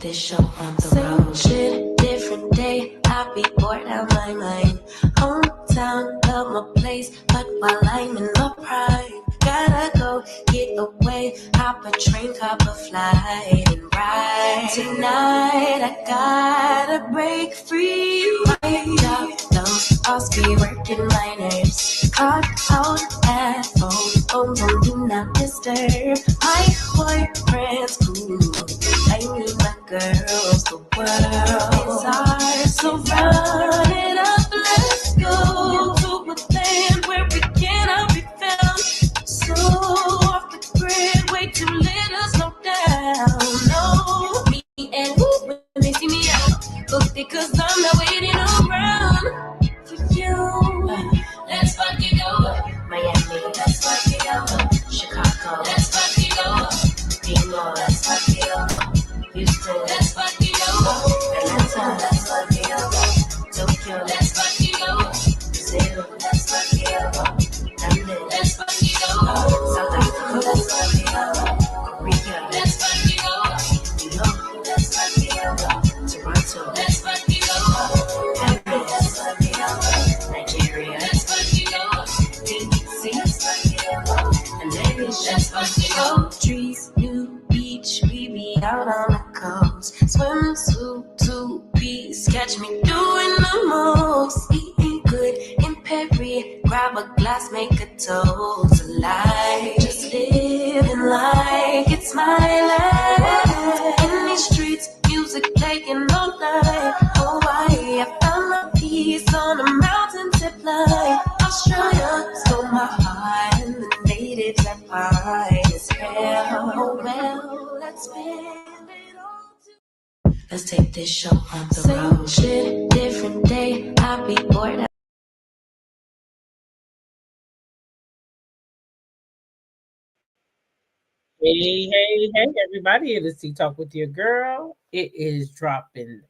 this show on the road. Shit, different day, I be bored out my mind. Hometown, love my place, but while I'm in my prime, gotta go get away, hop a train, hop a flight, and ride. Tonight, I gotta break free. My job, those boss be working my nerves. Caught out at home, do not disturb. My boyfriend's cool, I need my girls, the world is ours, so run it up, let's go to a land where we cannot be found. So off the grid, way too little, slow down. No, me and when they see me out, book it 'cause I'm not waiting around for you. Let's fuck it over. Miami, let's fuck it over. Chicago, let's fuck it over. Reno, let's fuck it over. Houston, let's fuck it over. Atlanta, let's fuck it over. Tokyo, let's fuck it over. Brazil, let's fuck it over. London, let's fuck it over. South Africa, let's fuck it over. Korea, let's fuck it over. New York, let's fuck it over. Toronto, let's fuck it over. Paris, let's fuck it over. Nigeria, let's fuck it over. DC, let's fuck it over. And Vegas, let's fuck it over. Trees, new beach, we be out on the coast. Swimsuit, two-piece, catch me doing the most. Eating good in Perry, grab a glass, make a toast. Alive, just living like it's my life. In these streets, music playing all night. Hawaii, I found my peace on a mountain tip line. Australia stole my heart, and the natives are fine as hell. Oh well, let's spend it all too. Let's take this show on the road. Shit, different day, I be bored. Hey, everybody. It is Tea Talk with your girl. It is Drop the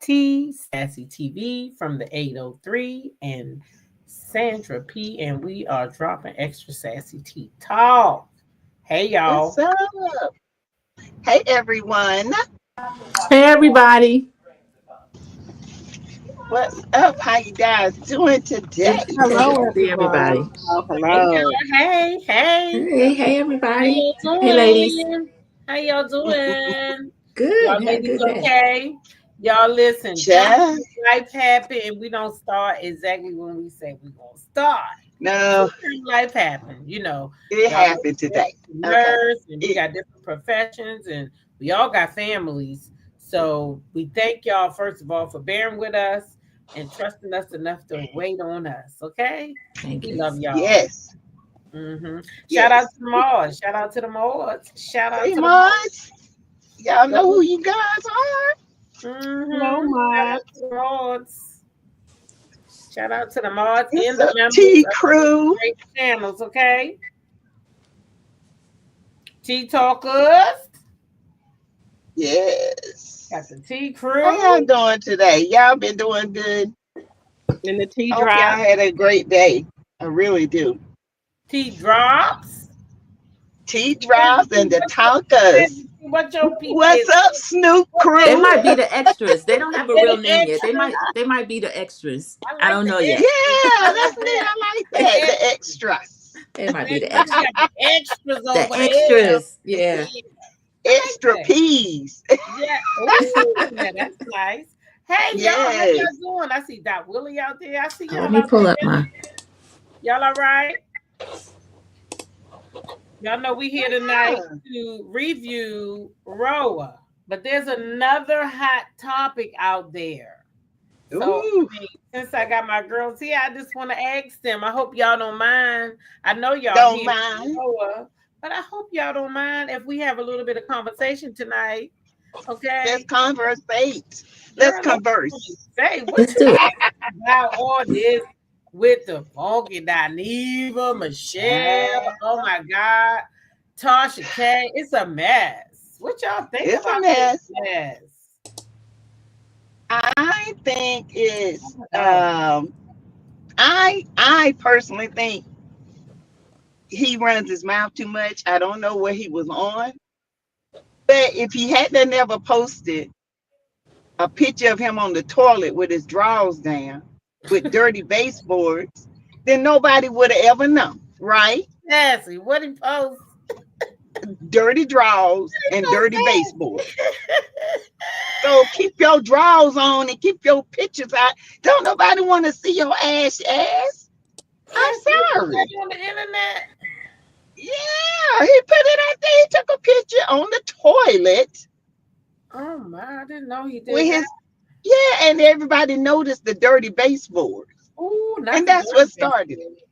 T, Sassy TV from the 803 and Sandra P. And we are dropping extra Sassy Tea Talk. Hey, y'all. What's up? Hey, everyone. Hey, everybody. What's up? How you guys doing today? Hello, everybody. Hello. Hey. Hey, everybody. How y'all Hey, ladies. doing? How y'all doing? Good. Y'all Had a ladies good day. okay? Y'all listen. Just Life happen and we don't start exactly when we say we're gonna start. no, Life happened, you know. it happened today. Nurse and we got different professions and we all got families. So we thank y'all first of all for bearing with us and trusting us enough to wait on us. Okay, Thank we you. love y'all. Yes. Shout out to the Mods. Shout out to the Mods. Shout out Hey, to the Mods. Y'all know who you guys are? Hello, Shout out Mod. to the Mods. Shout out to the Mods It's and the a members T of crew. great channels. Okay, Tea Talkers. Yes. Got the Tea How Crew. y'all doing today? Y'all been doing good? In the tea I hope y'all had a great day. I really do. Tea Drops. Tea drops and the talkers. What your people What's up, Snoop crew? They might be the extras. They don't have a real name yet. They might be the extras. I don't know yet. Yeah, that's it. I like that. The extras. They might be the We extras. got the extras The over extras. Yeah. there. Extra peas. Yeah. Ooh, yeah, that's nice. Hey, y'all, how y'all Yes. doing? I see Doc Willie out there. I see y'all. Let me pull up my. Y'all all right? Y'all know we here tonight to review Roa, but there's another hot topic out there. So Ooh. since I got my girls here, I just want to ask them. I hope y'all don't mind. I know y'all Don't here mind. Roa, but I hope y'all don't mind if we have a little bit of conversation tonight. Okay. Let's conversate. Let's converse. Say what Let's you do it. about all this with the funky Dineva, Michelle. Oh my God. Tasha K. It's a mess. What y'all think It's about a mess. this mess? I think it's I personally think he runs his mouth too much. I don't know what he was on, But if he hadn't never posted a picture of him on the toilet with his drawers down, with dirty baseboards, then nobody would have ever known, right? Sassy, what he post? Dirty drawers and dirty baseboards. So keep your drawers on and keep your pictures out. Don't nobody want to see your ass. I'm sorry. On the internet. Yeah, he put it out there. He took a picture on the toilet Oh my, I didn't know he did with that. his, yeah, and everybody noticed the dirty baseboards. Ooh, And that's what started it.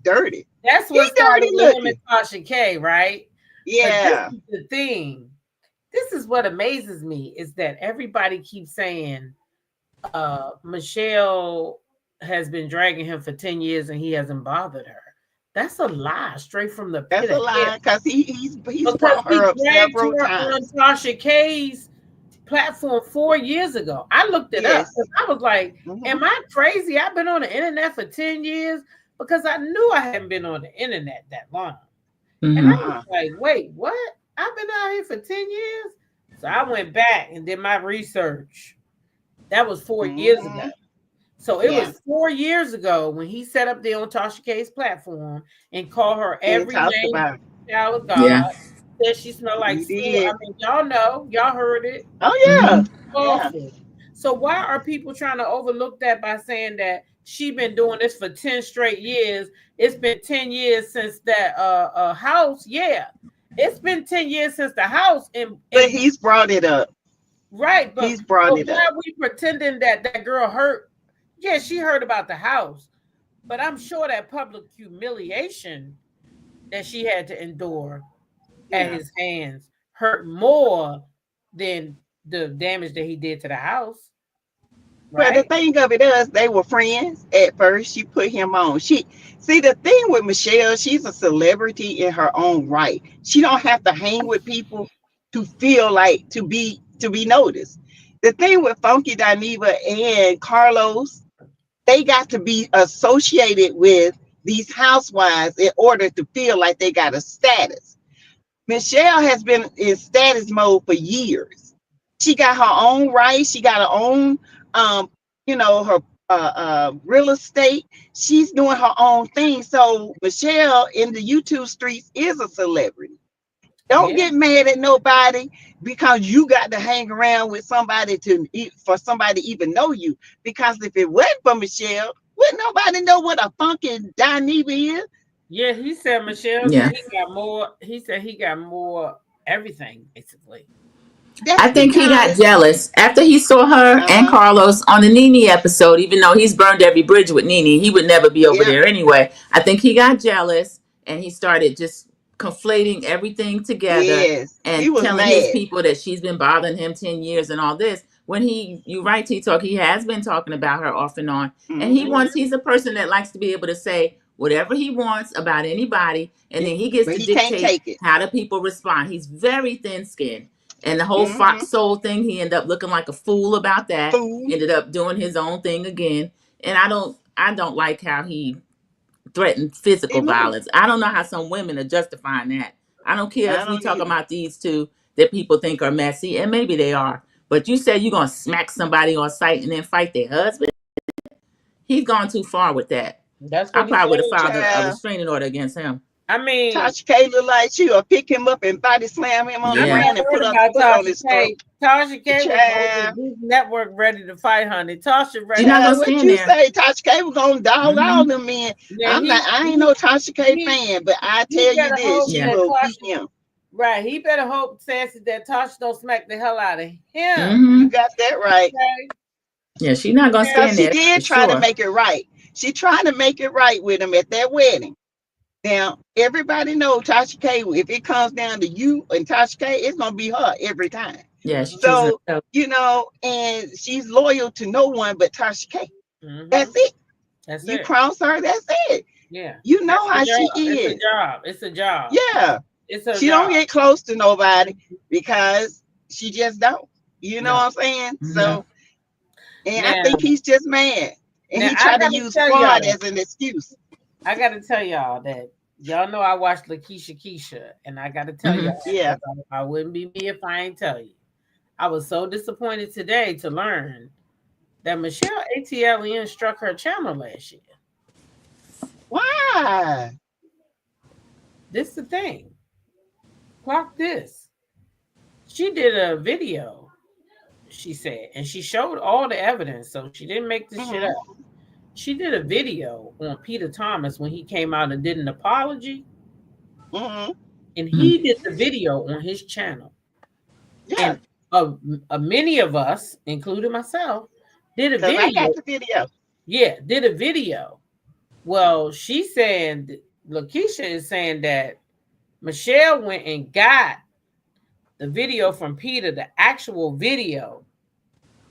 Dirty. That's what started with him and Tasha K, right? Yeah. But this is the thing. This is what amazes me is that everybody keeps saying Michelle has been dragging him for 10 years and he hasn't bothered her. That's a lie, straight from the pit. That's a lie, because he's brought her up several times. On Tasha K's platform 4 years ago. I looked it up because I was like, am I crazy? I've been on the internet for 10 years because I knew I hadn't been on the internet that long. And I was like, wait, what? I've been out here for 10 years? So I went back and did my research. That was 4 years ago. So it was 4 years ago when he set up there on Tasha K's platform and called her every name child of God. Said she smelled like food. I mean, y'all know, y'all heard it. Oh yeah. Awful. So why are people trying to overlook that by saying that she been doing this for 10 straight years? It's been 10 years since that house. Yeah, it's been 10 years since the house. But he's brought it up. Right, but he's brought it up. Why are we pretending that girl hurt? Yeah, she heard about the house, but I'm sure that public humiliation that she had to endure at his hands hurt more than the damage that he did to the house. Right? But the thing of it is, they were friends at first. She put him on. See, the thing with Michelle, she's a celebrity in her own right. She don't have to hang with people to feel like to be noticed. The thing with Funky Dineva and Carlos, they got to be associated with these housewives in order to feel like they got a status. Michelle has been in status mode for years. She got her own rights. She got her own, her real estate. She's doing her own thing. So Michelle in the YouTube streets is a celebrity. Don't get mad at nobody because you got to hang around with somebody for somebody to even know you. Because if it wasn't for Michelle, wouldn't nobody know what a Funky Dineva is? Yeah, he said Michelle said he got more. He said he got more everything, basically. I think he got jealous after he saw her and Carlos on the Nene episode. Even though he's burned every bridge with Nene, he would never be over there anyway. I think he got jealous and he started just conflating everything together and telling his people that she's been bothering him 10 years and all this. When you right, T-Talk, he has been talking about her off and on. And he's a person that likes to be able to say whatever he wants about anybody, and then he gets to dictate how the people respond. He's very thin-skinned. And the whole Fox Soul thing, he ended up looking like a fool about that. Ended up doing his own thing again. And I don't like how he threatened physical violence. I don't know how some women are justifying that. I don't care if we talk about these two that people think are messy, and maybe they are. But you say you're going to smack somebody on sight and then fight their husband? He's gone too far with that. I probably would have filed a restraining order against him. I mean, Tasha K look like she'll pick him up and body slam him on the ground and put on his throat. Tasha K was on the network ready to fight, honey. Tasha ready. What you say? Tasha K was gonna dog all them men. I ain't no Tasha K fan, but I tell you this, she will beat him. Right, he better hope, Sassy, that Tasha don't smack the hell out of him. You got that right. Okay. Yeah, she's not gonna stand there. She did try to make it right. She tried to make it right with him at that wedding. Now, everybody knows Tasha K, if it comes down to you and Tasha K, it's going to be her every time. Yeah. So, and she's loyal to no one but Tasha K. That's it. You cross her, that's it. Yeah. You know how she is. It's a job. Yeah. She don't get close to nobody because she just don't. You know what I'm saying? So, and I think he's just mad. And he tried to use fraud as an excuse. I got to tell y'all that y'all know I watched Keisha, and I got to tell y'all, Yeah. I wouldn't be me if I ain't tell you. I was so disappointed today to learn that Michelle ATLien struck her channel last year. Why? This is the thing. Clock this. She did a video, she said, and she showed all the evidence, so she didn't make this shit up. She did a video on Peter Thomas when he came out and did an apology. And he did the video on his channel. Yeah. And many of us, including myself, did a video. I got the video. Yeah, did a video. Well, she's saying, Lakeisha is saying that Michelle went and got the video from Peter, the actual video,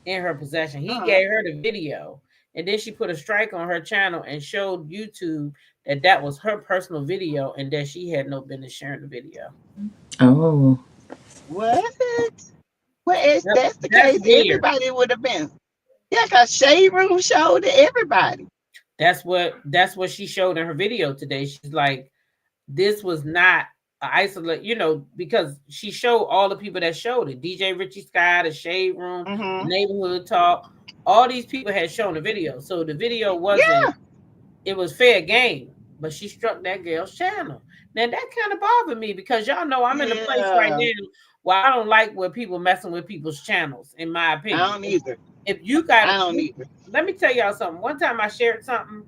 in her possession. He gave her the video, and then she put a strike on her channel and showed YouTube that that was her personal video and that she had no business sharing the video. Oh. What? Well, if that's the case, weird. Everybody would have been. Yeah, because Shade Room showed to everybody. That's what she showed in her video today. She's like, this was not isolate, because she showed all the people that showed it. DJ Richie Sky, the Shade Room, the Neighborhood Talk, all these people had shown the video. So the video wasn't, it was fair game, but she struck that girl's channel. Now that kind of bothered me because y'all know I'm in a place right now where I don't like where people messing with people's channels, in my opinion. I don't either. If you got, I don't either. Let me tell y'all something. One time I shared something,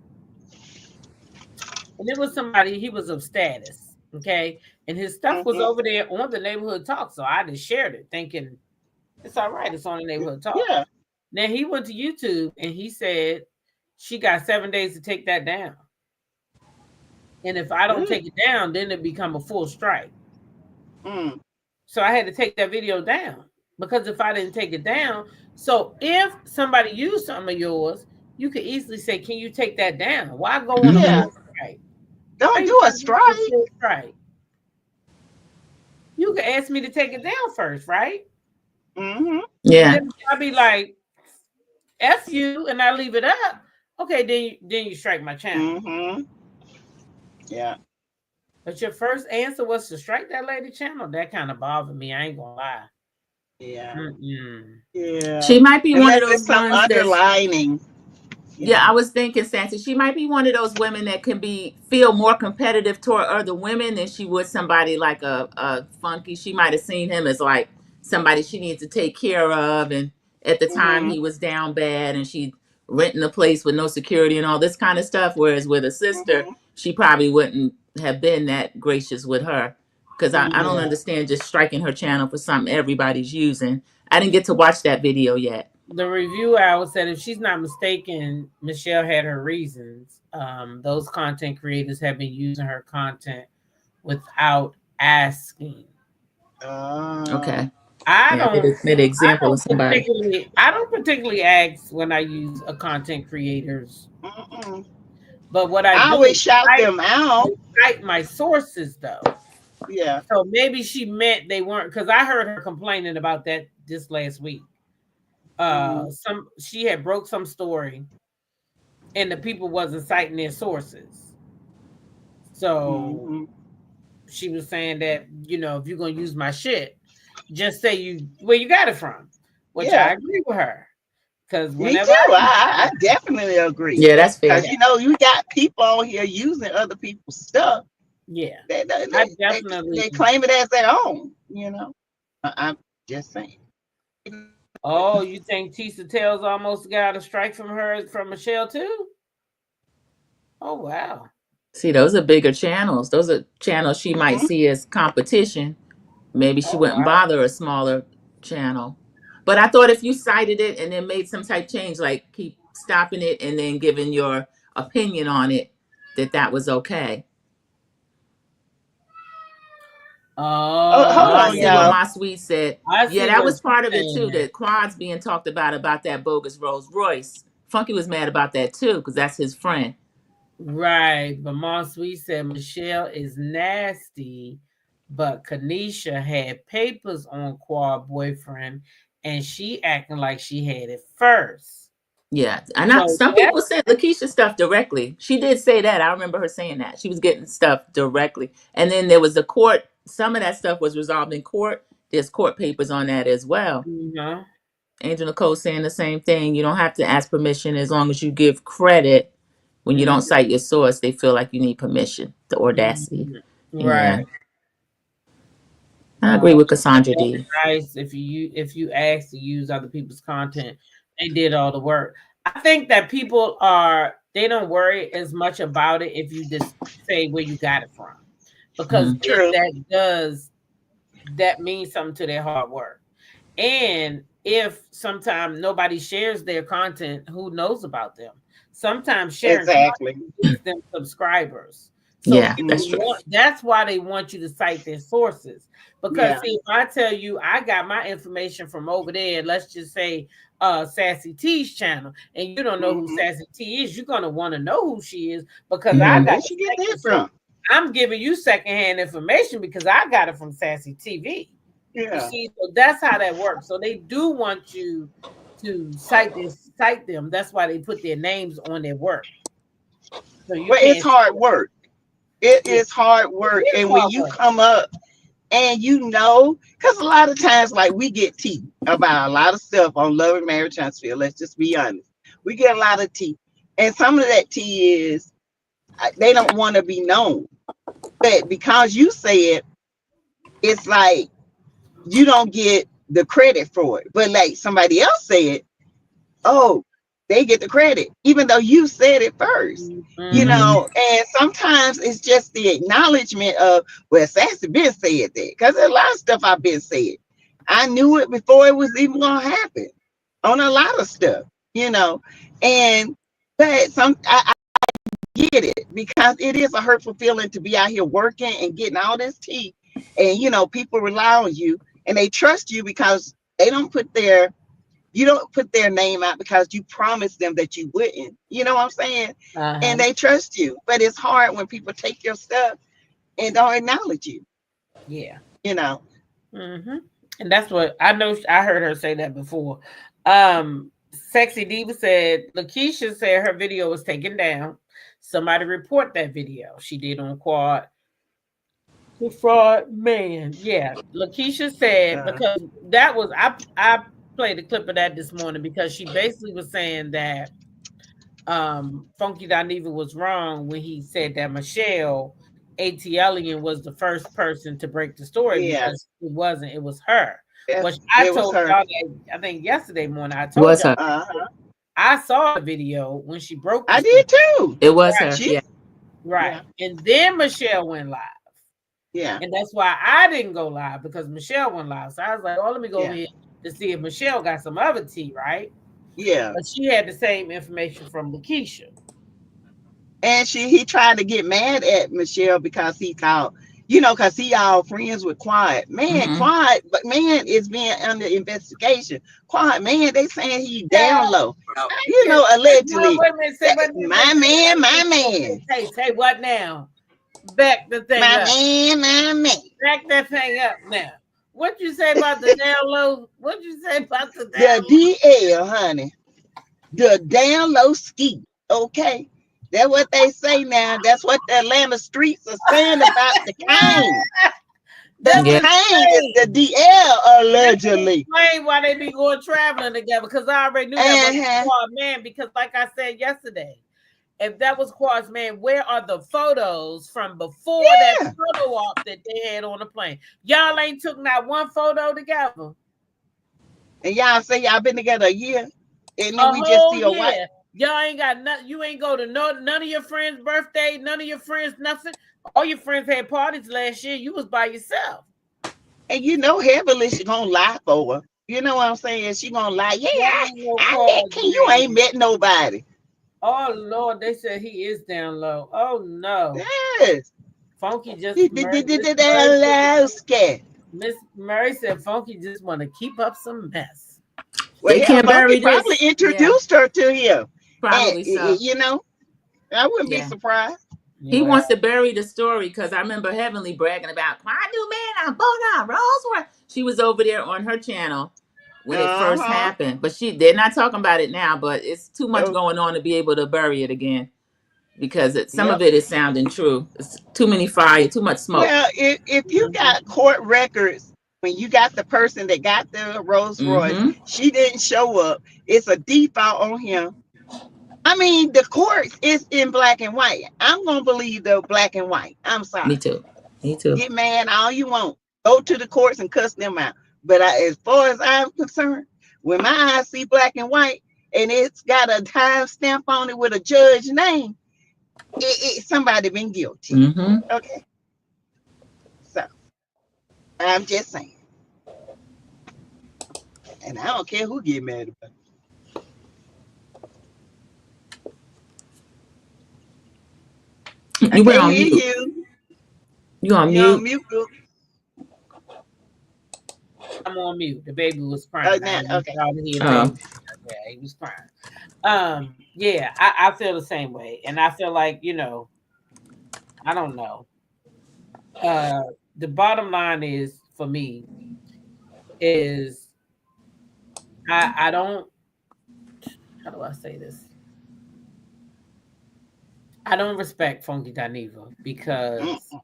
and it was somebody, he was of status, okay? And his stuff was over there on the Neighborhood Talk, so I just shared it, thinking, it's all right, it's on the Neighborhood Talk. Yeah. Then he went to YouTube, and he said, she got 7 days to take that down. And if I don't take it down, then it become a full strike. So I had to take that video down, because if I didn't take it down, so if somebody used some of yours, you could easily say, can you take that down? Why go on a strike? Don't do a strike. You could ask me to take it down first, right? Yeah. I'll be like, F you, and I leave it up. Okay, then you strike my channel. Yeah. But your first answer was to strike that lady channel. That kind of bothered me. I ain't gonna lie. Yeah. Yeah. She might be one of those ones underlining. Yeah, I was thinking, Sansa, she might be one of those women that can feel more competitive toward other women than she would somebody like a Funky. She might have seen him as like somebody she needs to take care of, and at the time he was down bad, and she renting a place with no security and all this kind of stuff. Whereas with a sister, she probably wouldn't have been that gracious with her, because I don't understand just striking her channel for something everybody's using. I didn't get to watch that video yet. The review hour said, if she's not mistaken, Michelle had her reasons. Those content creators have been using her content without asking. Okay. I don't particularly ask when I use a content creators. But what I always shout them out. Cite my sources though. Yeah. So maybe she meant they weren't, because I heard her complaining about that this last week. She had broke some story and the people wasn't citing their sources. So she was saying that, if you're gonna use my shit, just say where you got it from. Which I agree with her. Because whenever I definitely agree. Yeah, that's fair. Because you got people on here using other people's stuff. Yeah. They claim it as their own, I'm just saying. Oh, you think Tisa Tales almost got a strike from Michelle too? Oh wow. See, those are bigger channels. Those are channels she might see as competition. Maybe she wouldn't bother a smaller channel. But I thought if you cited it and then made some type change, like keep stopping it and then giving your opinion on it, that was okay. Hold on, see what my sweet said. Yeah, that was part of it too. That Quad's being talked about that bogus Rolls Royce. Funky was mad about that too, because that's his friend. Right, but Mom Sweet said Michelle is nasty, but Kanisha had papers on Quad boyfriend, and she acting like she had it first. Yeah, and So some people said Lakeisha stuff directly. She did say that. I remember her saying that she was getting stuff directly, and then there was the court. Some of that stuff was resolved in court. There's court papers on that as well. Angel Nicole saying the same thing. You don't have to ask permission as long as you give credit. When you don't cite your source, they feel like you need permission. The audacity. Right. Yeah. I agree with Cassandra D. Nice if you ask to use other people's content, they did all the work. I think that people they don't worry as much about it if you just say where you got it from, because that means something to their hard work. And if sometimes nobody shares their content, who knows about them? Sometimes sharing gives them subscribers. So yeah, that's true. That's why they want you to cite their sources. Because see, if I tell you I got my information from over there, let's just say Sassy T's channel, and you don't know who Sassy T is, you're gonna want to know who she is because I got where she get that from. I'm giving you secondhand information because I got it from Sassy TV. Yeah. See, so that's how that works. So they do want you to cite them. That's why they put their names on their work. So it's hard work. It is hard work. And when you come up and because a lot of times, like, we get tea about a lot of stuff on Love and Marriage Transfer. Let's just be honest. We get a lot of tea. And some of that tea is they don't want to be known. But because you say it, it's like you don't get the credit for it. But like somebody else said, they get the credit, even though you said it first, and sometimes it's just the acknowledgement of, well, Sassy been said that, because there's a lot of stuff I've been said. I knew it before it was even going to happen on a lot of stuff, but I get it, because it is a hurtful feeling to be out here working and getting all this tea, and, people rely on you and they trust you because they don't put their name out because you promised them that you wouldn't. You know what I'm saying? And they trust you. But it's hard when people take your stuff and don't acknowledge you. Yeah. Mm-hmm. And that's what I know. I heard her say that before. Sexy Diva said, Lakeisha said her video was taken down. Somebody report that video she did on Quad. The fraud man. Yeah. Lakeisha said, because that was, I played a clip of that this morning because she basically was saying that Funky Dineva was wrong when he said that Michelle ATLian was the first person to break the story, because it wasn't, it was her. Which I told y'all that, I think yesterday morning. I told y'all I saw the video when she broke the story. Did too. It was her. Right. And then Michelle went live. Yeah. And that's why I didn't go live, because Michelle went live. So I was like, let me go ahead to see if Michelle got some other tea, right? Yeah. But she had the same information from Lakeisha. And he tried to get mad at Michelle because he called, because he all friends with Quad. Man, Quad, but man is being under investigation. Quad, man, they saying he down low. Allegedly. My man. Hey, what now? Back the thing up. My man. Back that thing up now. What you say about the down low? What you say about the down low? The DL, honey. The down low ski. Okay. That's what they say now. That's what the Atlanta streets are saying about the Kane. The Kane is the DL, allegedly. Explain why they be going traveling together, because I already knew that was Quad man, because like I said yesterday, if that was Quad's man, where are the photos from before that photo op that they had on the plane? Y'all ain't took not one photo together. And y'all say y'all been together a year, and then we just see a white. Y'all ain't got nothing. You ain't go to none of your friends' birthday, none of your friends, nothing. All your friends had parties last year. You was by yourself. And heavily she gonna lie for her. You know what I'm saying? She gonna lie. Yeah, I met you. You ain't met nobody. Oh Lord, they said he is down low. Oh no. Yes. Funky just Miss Murray said Funky just want to keep up some mess. Well, Funky probably introduced her to him. Probably so. I wouldn't be surprised. He wants to bury the story, because I remember Heavenly bragging about, I knew man, I'm born on Rosewood. She was over there on her channel when it first happened. But they're not talking about it now, but it's too much going on to be able to bury it again because some of it is sounding true. It's too many fire, too much smoke. Well, if you got court records, when you got the person that got the Rolls Royce, she didn't show up. It's a default on him. I mean, the courts is in black and white. I'm gonna believe the black and white. I'm sorry. Me too. Get mad all you want. Go to the courts and cuss them out. But as far as I'm concerned, when my eyes see black and white and it's got a time stamp on it with a judge name, somebody been guilty. Okay. So I'm just saying. And I don't care who get mad about it. You went on mute. You on mute? I'm on mute. The baby was crying. Okay. Yeah, he was crying. Yeah, I feel the same way. And I feel like, I don't know. The bottom line is, for me, is I don't, how do I say this? I don't respect Funky Dineva because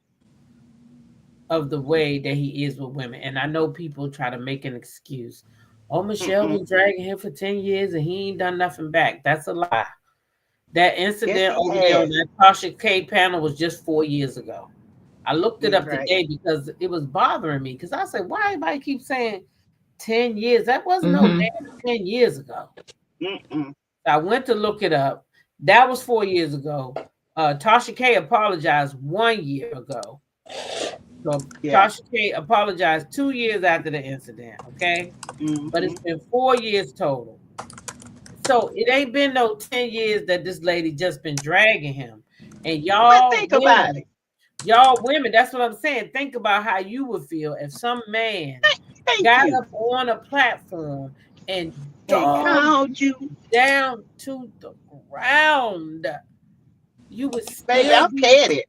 of the way that he is with women. And I know people try to make an excuse. Oh, Michelle been dragging him for 10 years and he ain't done nothing back. That's a lie. That incident over there on that Tasha K panel was just 4 years ago. I looked it up today because it was bothering me. Because I said, why everybody keep saying 10 years? That wasn't no damn 10 years ago. So I went to look it up. That was 4 years ago. Tasha K apologized 1 year ago. So Tasha K apologized 2 years after the incident, okay? But it's been 4 years total. So it ain't been no 10 years that this lady just been dragging him. And y'all think about it. Y'all women, that's what I'm saying. Think about how you would feel if some man got up on a platform and dogged you down to the ground. You would still baby, I'm petty.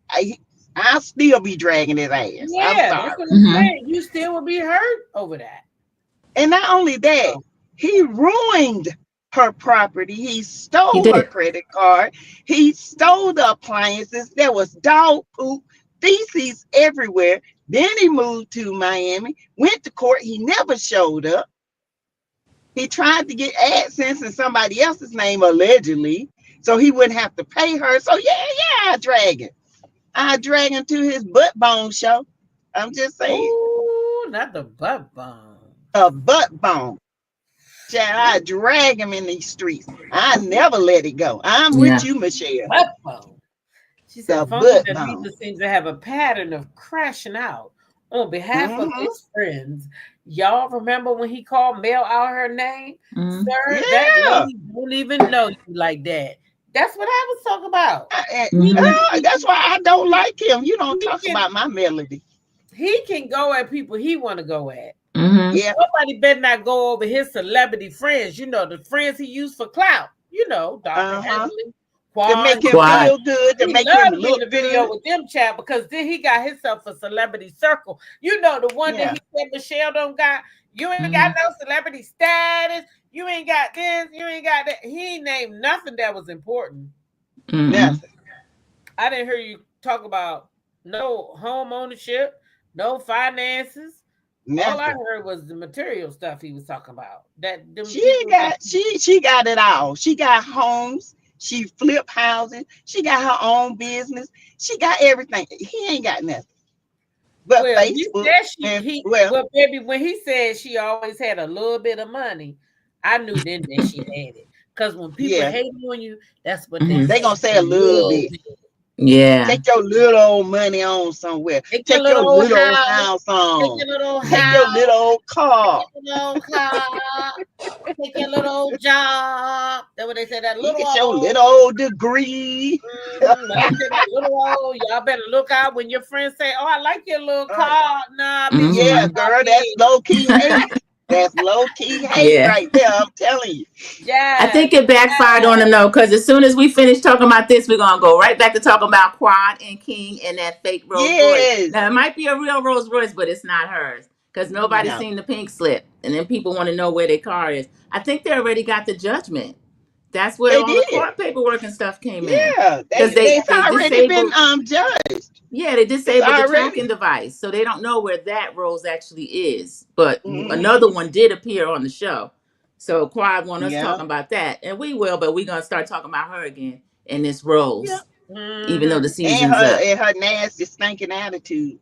I'll still be dragging his ass. Yeah, that's what I'm saying. You still will be hurt over that. And not only that, he ruined her property. He stole her credit card. He stole the appliances. There was dog poop, feces everywhere. Then he moved to Miami, went to court. He never showed up. He tried to get AdSense in somebody else's name, allegedly, so he wouldn't have to pay her. So I drag him. I drag him to his butt bone show. I'm just saying. Ooh, not the butt bone. A butt bone. I drag him in these streets. I never let it go. I'm with you, Michelle. Butt bone. She said, Funky Dineva seems to have a pattern of crashing out on behalf of his friends. Y'all remember when he called Mel out her name? Sir, that lady don't even know you like that. That's what I was talking about. That's why I don't like him. You don't talk about my melody. He can go at people he want to go at. Nobody better not go over his celebrity friends. The friends he used for clout. Dr. Hensley. To make him feel good, to make him look the video with them, chat, because then he got himself a celebrity circle. The one that he said Michelle don't got. You ain't got no celebrity status. You ain't got this. You ain't got that. He ain't named nothing that was important. Nothing. I didn't hear you talk about no home ownership, no finances. Nothing. All I heard was the material stuff he was talking about. She got it all. She got homes. She flipped houses. She got her own business. She got everything. He ain't got nothing. But Facebook. Baby, when he said she always had a little bit of money, I knew then that she had it. Because when people hate on you, that's what they gonna say a little bit. Yeah. Take your little old money on somewhere. Take your little old house on. Take your little old car. Take your little car. Take your little old job. That's what they said. That little get your little old degree. Y'all better look out when your friends say, "Oh, I like your little car." Nah, yeah, girl, that's low key hate. That's low key hate right there. I'm telling you. Yeah. I think it backfired on him though, because as soon as we finish talking about this, we're gonna go right back to talking about Quad and King and that fake Rolls Royce. Now it might be a real Rolls Royce, but it's not hers. because nobody's No. seen the pink slip, and then people want to know where their car is. I think they already got the judgment. That's where They all the did. court paperwork and stuff came in. Yeah, Because it's they already been disabled. judged. Yeah, they It's disabled the already. tracking device, so they don't know where that rose actually is. But Mhm. another one did appear on the show, so Quad want us Yeah. talking about that, and we will. But we're gonna start talking about her again in this Yeah. rose, even though the And season's up. her nasty stinking attitude.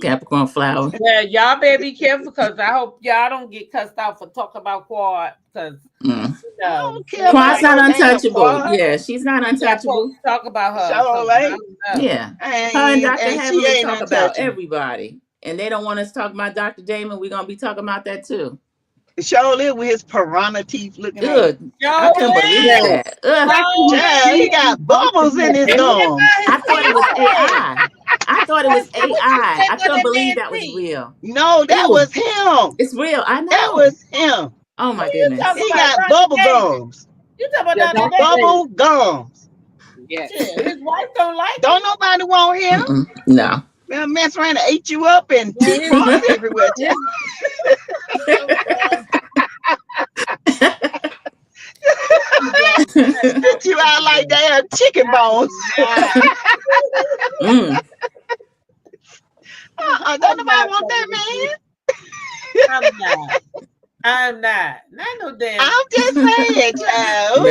Capricorn flower. Yeah, y'all better be careful because I hope y'all don't get cussed out for talking about Quad because Mm. I don't care about Quad's not no damn untouchable. Quad. Yeah, she's not untouchable. talk about her. So So, like, I don't know. Yeah, her and Dr. and she Heavenly ain't talk about untouchable. everybody, and they don't want us to talk about Dr. Damon. We're gonna be talking about that too. Show live with his piranha teeth looking at. Good. I couldn't believe that. Child, he got bubbles in his gums. I thought it was AI. I thought it was AI. I couldn't believe that was real. No, that Ew. was him. It's real. I know. That was him. Oh my goodness. He got bubble gums. You talking about Dr. Bubble gums. Yes. His wife don't like it. Don't nobody want him. Mm-mm. No. They'll mess around and eat you up and teeth marks everywhere. Spit you out like damn chicken bones. Mm. Don't nobody want that man. I'm not. Not no damn. I'm just saying, child.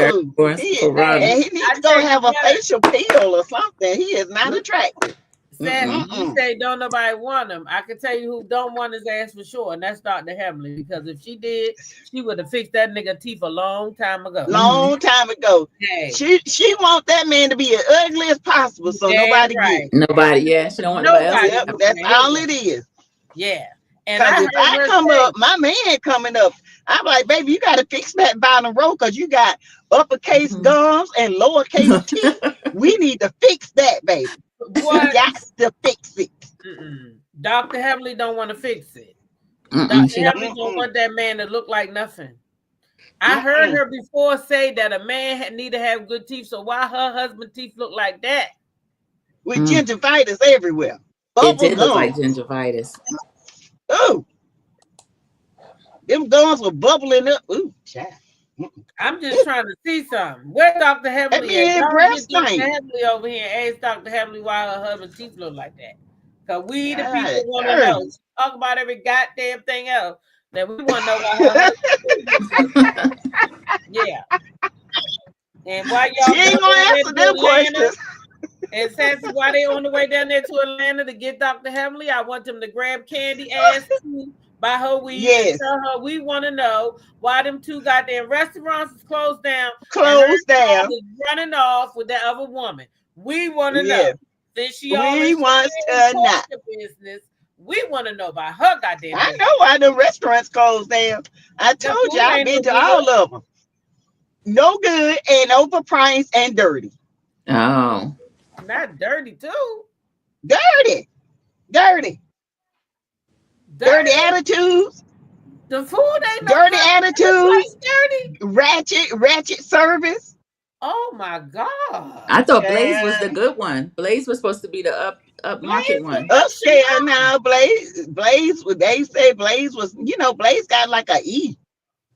And he needs to go have a facial peel or something. He is not attractive. You say don't nobody want him. I can tell you who don't want his ass for sure, and that's Dr. Heavenly. Because if she did, she would have fixed that nigga teeth a long time ago. Long time ago. Hey. She want that man to be as ugly as possible, so nobody gets it. Nobody, yeah. She don't want nobody else. Yep, that's all it is. Yeah. And if I come up, my man coming up, I'm like, baby, you got to fix that bottom row because you got uppercase gums and lowercase teeth. We need to fix that, baby. What? You got to fix it. Dr. Heavenly don't want to fix it. Dr. Heavenly don't want that man to look like nothing. I heard her before say that a man need to have good teeth. So why her husband's teeth look like that? With gingivitis everywhere. It did look like gingivitis. Oh, them gums were bubbling up. Ooh, child. I'm just trying to see something. Where's Dr. Heavenly? Dr. Heavenly over here. Ask Dr. Heavenly why her husband's teeth look like that. Because we the people want to know. Talk about every goddamn thing else. That we want to know why her husband's Yeah. And why y'all she ain't gonna answer them questions. And Sassy, why they on the way down there to Atlanta to get Dr. Heavenly? I want them to grab Candy ass too, buy her weed, and tell her we want to know why them two goddamn restaurants is closed down. Running off with that other woman. We want to know. Then she always wants to not business. We want to know about her goddamn business. I know why the restaurants closed down. I told you I've been to all of them. No good and overpriced and dirty. Oh. Not dirty too. Dirty attitudes. The food ain't dirty attitudes. Dirty. Ratchet service. Oh my God. I thought Blaze was the good one. Blaze was supposed to be the up market one. Upscale now, Blaze. They say Blaze was, Blaze got like a E.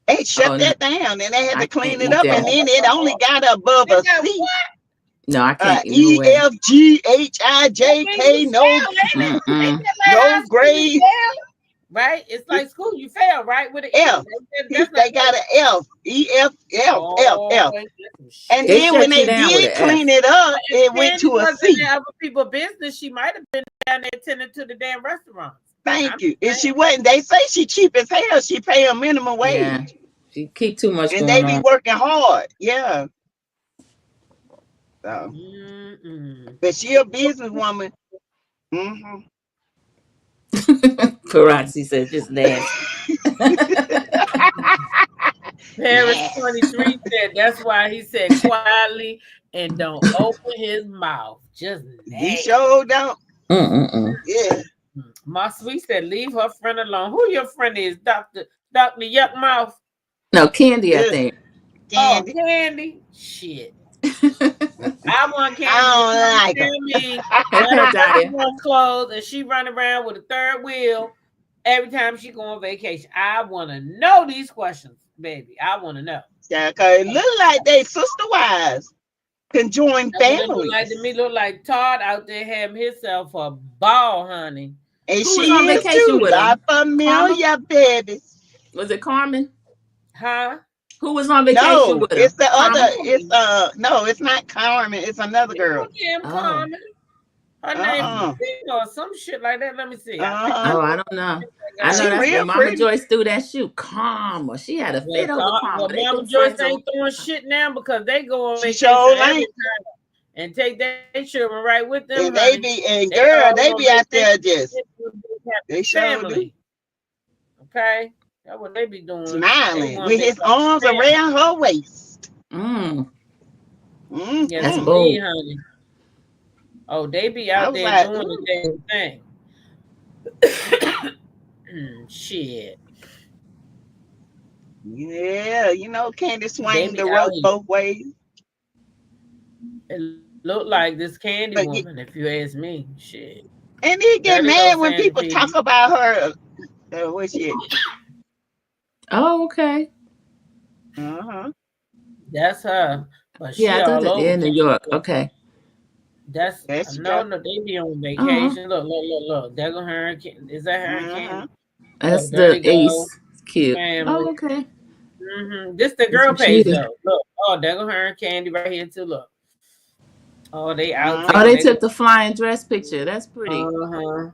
They shut that down and they had to clean it up, and then it only got above a C. What? No, I can't. E, F, G, H, I, J, K, no grade. Right? It's like school. You fail, right? With an F. They got an F. E, F, F. And then when they did clean it up, it went to a C. Other people's business, she might have been down there tending to the damn restaurants. Thank you. And she wasn't. They say she cheap as hell. She pay a minimum wage. Yeah. She keep too much. And they be working hard. Yeah. So, but she a businesswoman. Parazzi says just nasty. Paris 23 said that's why he said quietly and don't open his mouth. Just nasty. He sure don't. Yeah. My sweet said leave her friend alone. Who your friend is? Dr. Yuck Mouth? No, Candy, I think. Candy. Oh, Candy. Shit. I want Candy. I don't like her. One clothes and she run around with a third wheel every time she go on vacation. I want to know these questions, baby. I want to know. Yeah, cause it look like they sister wives can join That's what it look like to families. me. Look like Todd out there having himself a ball, honey. And Who she was on is vacation too. with La him? familia, babies. Was it Carmen? Huh? Who was on vacation No, with him? it's the other. Carmen? It's no, it's not Carmen. It's another girl. Damn Oh. Carmen. Her name Uh-uh. or some shit like that. Let me see. Uh-huh. Oh, I don't know. I know She that's real when Mama pretty. Joyce threw that shoe. Karma. She had a fit over Karma. They Mama been Joyce friends ain't over. throwing shit now because they go on She vacation sure every ain't. time and take their children right with them, And honey. they all be on out there vacation just they sure do. family. Okay? That's what they be doing. Smiling with his arms around her waist. Mm. Yes, That's Mm-hmm. bold. honey. Oh, they be I out was there like, doing the damn thing. Shit. yeah, you know, Candy They swing be the out rope here. both ways. It look like this Candy But woman, if you ask me. Shit. and he get Dirty mad old when Sandy people P. talk about her. What's she? Oh, okay. Uh-huh. That's her. But she Yeah, I thought all that over in New York. Okay. That's There she no, go. they be on Uh-huh. vacation. Look. There go her. Is that her and Candy? Uh-huh. That's There they the go. ace. Cute. Family. Oh, okay. This the That's girl page Rashida. though. Look. Oh, there go her and Candy right here too. Look. Oh, they out Oh, taking. they took the flying dress picture. That's pretty. Uh-huh.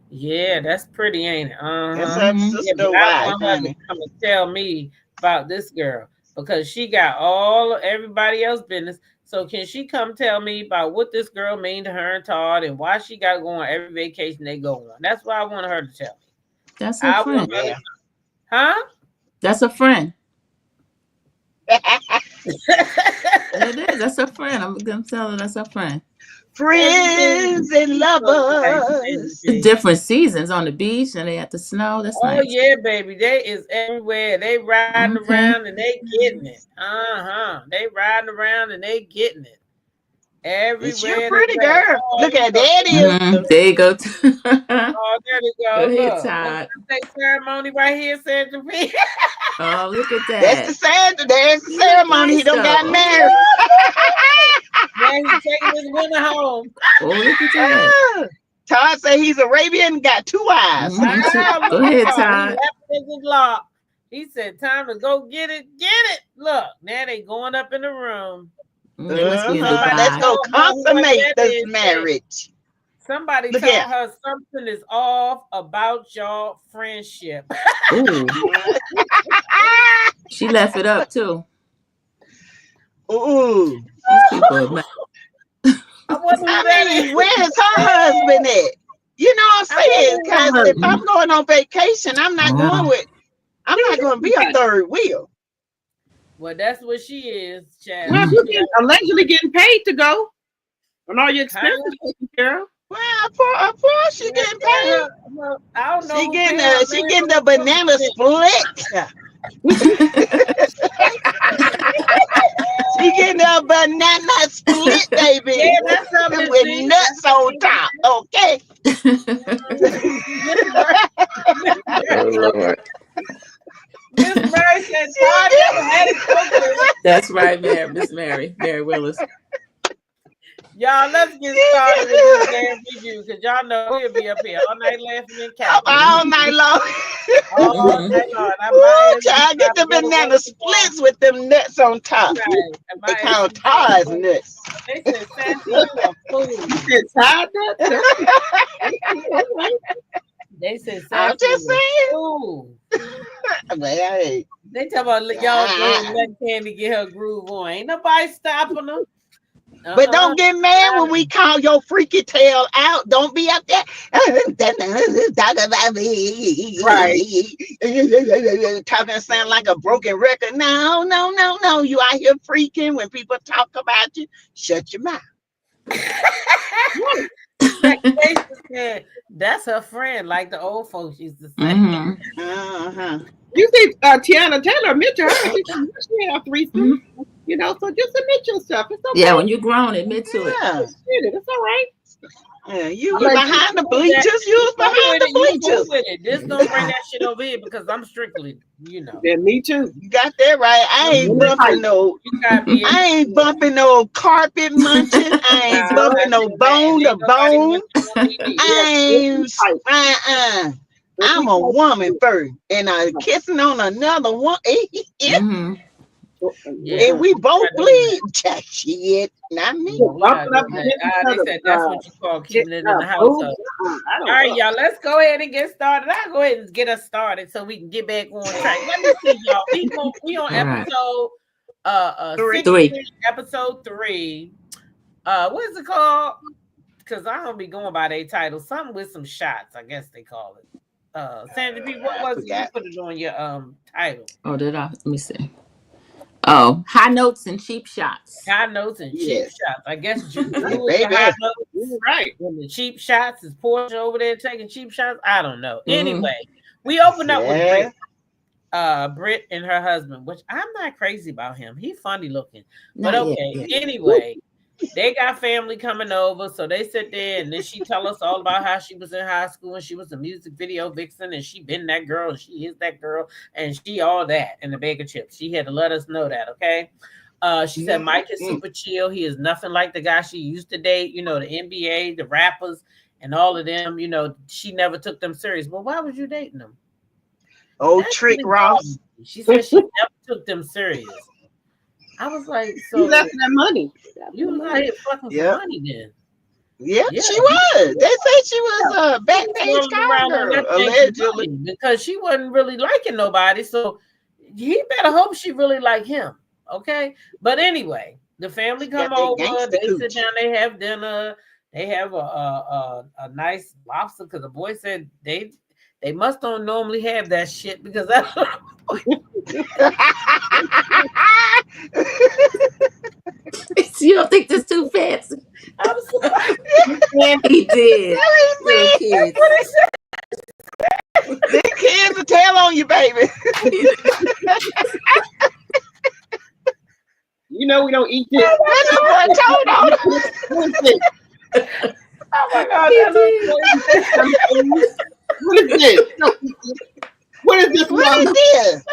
Yeah, that's pretty, ain't it? That's Uh-huh. her Mm-hmm. Yeah, but sister I wife, want her to honey. come and tell me about this girl because she got everybody else business. So can she come tell me about what this girl mean to her and Todd and why she got to go on every vacation they go on? That's what I want her to tell me. That's her friend. Yeah. Huh? That's a friend. It is. That's a friend. I'm gonna tell her that's a friend. Friends and lovers. Different seasons on the beach and they at the snow. That's Oh nice. yeah, baby. They is everywhere. They riding Okay. around and they getting it. They riding around and they getting it. And she a Everywhere they pretty go. girl. Oh, Look at that is. There you go. oh, there we go. Go ahead, Look. Todd. Birthday ceremony right here, Sandra P. Oh, look at That's the that. there's the ceremony. Nice He don't got though. married. Now he's taking his winter home. Oh, look at that. Todd say he's Arabian, got 2 eyes. Go ahead, Todd. He locked. He said, "Time to go get it, get it." Look, now they going up in the room. They must be in Let's Dubai. go consummate this marriage. Somebody Look told at- her something is off about y'all friendship. Ooh. She left it up too. Ooh. These people. I mean, where's her husband at? You know what I'm saying? Because if I'm going on vacation, I'm not going to be a third wheel. Well, that's what she is, child. Well, she's allegedly getting paid to go on all your expenses, girl. Well, of course she getting paid. I don't know. She getting the banana split. She getting a banana split, baby. Yeah, that's something with nuts on top. Okay. Oh Lord. Miss Mary said, "Todd never had it so good." That's right, Miss Mary Willis. Y'all, let's get started with this damn review because y'all know we'll be up here all night laughing and cackling. All night long. All night long. I get the banana splits with them nuts on top. Right. They call Todd's nuts. They said, "Sassy, you a fool." It's hard nuts. They said, I'm just saying. Fool. But hey. They talk about y'all let Candy get her groove on. Ain't nobody stopping them. But don't get mad when we call your freaky tail out. Don't be up there talking about me. Right. Talking sound like a broken record. No. You out here freaking when people talk about you. Shut your mouth. That's her friend, like the old folks used to say. Uh-huh. You see, Tiana Taylor, admit to her. She had 3 sons. You know, so just admit yourself. It's okay. Yeah, when you're grown, admit to it. Yeah. It's all right. You was behind the bleachers. You was behind the bleachers. Just don't bring that shit over here because I'm strictly, Yeah, me too. You got that right. I ain't bumping no carpet munching. I ain't bumping no bone to bone. I'm a woman first, and I'm kissing on another one. And we both bleed. Shit, not me. They said that's what you call keeping it in the household. All right, y'all, let's go ahead and get started. I'll go ahead and get us started so we can get back on track. Let me see, y'all. We on episode 3. Episode 3. What is it called? Because I don't be going by their title. Something with some shots, I guess they call it. Sandy P, what was it? You put it on your title. Oh, did I? Let me see. Oh, high notes and cheap shots. High notes and cheap shots. I guess high notes, right? When the cheap shots is Portia over there taking cheap shots. I don't know. Anyway, we opened up with Britt and her husband, which I'm not crazy about him. He's funny looking, but okay. Anyway, they got family coming over, so they sit there and then she tell us all about how she was in high school and she was a music video vixen and she been that girl and she is that girl and she all that in the bag of chips. She had to let us know that, okay? She said Mike is super chill. He is nothing like the guy she used to date, the NBA, the rappers, and all of them. She never took them serious. But why was you dating them? Oh, Trick Ross. She said she never took them serious. I was like, so you left that money. You was out here fucking for money then. Yeah, she was. They say she was a backpage cowgirl, allegedly. Because she wasn't really liking nobody. So he better hope she really liked him. Okay. But anyway, the family come over, they sit down, they have dinner, they have a nice lobster because the boy said they must don't normally have that shit because I don't know. You don't think this too fancy? I'm sorry. He did. Little kids. The kids will tell on you, baby. We don't eat this. Oh my God. What is this? What is this? What is this?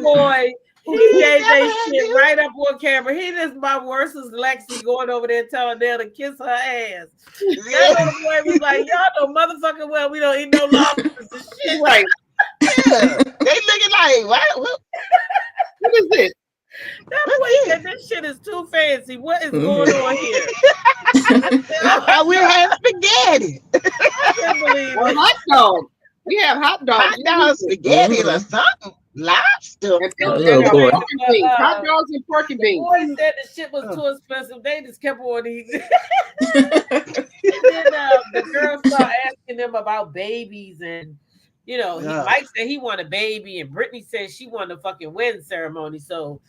Boy, he gave that shit right up on camera. He just my worst is Lexi going over there telling them to kiss her ass. That little boy was like, y'all know motherfucking well we don't eat no lobsters and shit. Right. Yeah. They looking like, what is this? That boy said this shit is too fancy. What is going on here? We're having spaghetti. I can't believe it. Hot dog. We have hot dogs. Hot dogs, spaghetti or something. Lobster. Hot dogs and porky beans. The boy said the shit was too expensive. They just kept on eating. And then the girl started asking them about babies and Mike said he wanted a baby and Brittany said she wanted a fucking wedding ceremony, so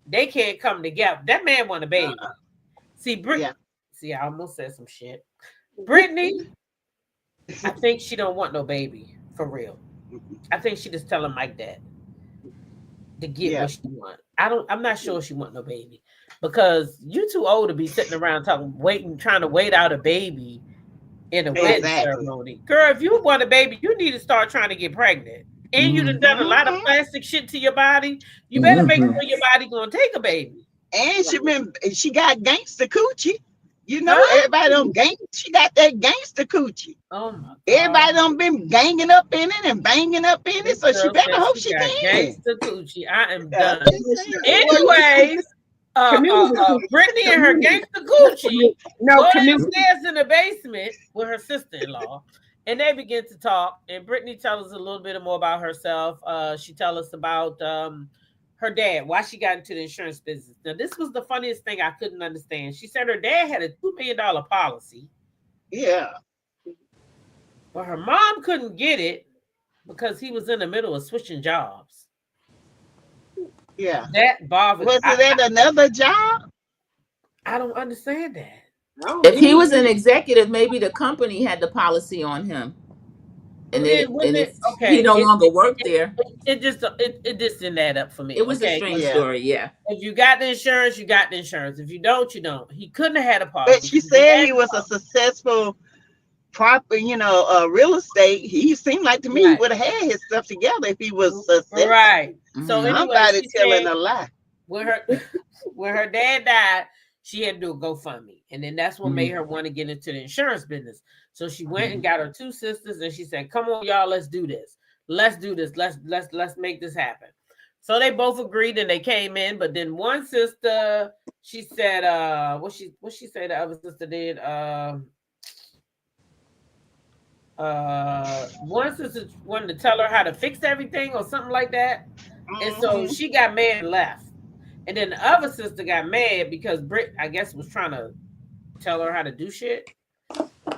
they can't come together. That man want a baby. See, See, I almost said some shit. Brittany, I think she don't want no baby for real. I think she just telling Mike that to get what she want. I'm not sure she want no baby because you too old to be sitting around trying to wait out a baby in a wedding ceremony. Girl, if you want a baby, you need to start trying to get pregnant. And you done a lot of plastic shit to your body. You better make sure your body gonna take a baby. And she got gangster coochie. Everybody done she got that gangster coochie. Oh my God. Everybody done been ganging up in it and banging up in it. So she better hope she can. Gangster coochie. I am done. Anyways, Brittany and her gangster coochie go downstairs in the basement with her sister-in-law, and they begin to talk. And Brittany tells us a little bit more about herself. She tells us about her dad, why she got into the insurance business. Now, this was the funniest thing I couldn't understand. She said her dad had a $2 million policy. Yeah. But her mom couldn't get it because he was in the middle of switching jobs. Yeah. That bothered me. Was it another job? I don't understand that. If he was an executive, maybe the company had the policy on him. and he no longer worked there. It just didn't add up for me. It was a strange story, yeah. If you got the insurance, you got the insurance. If you don't, you don't. He couldn't have had a policy. But she said he was a successful real estate. He seemed like to me he would have had his stuff together if he was successful. Right. So anyway, somebody telling a lie. When her dad died, she had to do a GoFundMe, and then that's what made her want to get into the insurance business. So she went and got her two sisters, and she said, "Come on, y'all, let's do this. Let's do this. Let's make this happen." So they both agreed, and they came in. But then one sister, she said, what she say the other sister did? One sister wanted to tell her how to fix everything or something like that, and so she got mad and left. And then the other sister got mad because Britt, I guess, was trying to tell her how to do shit,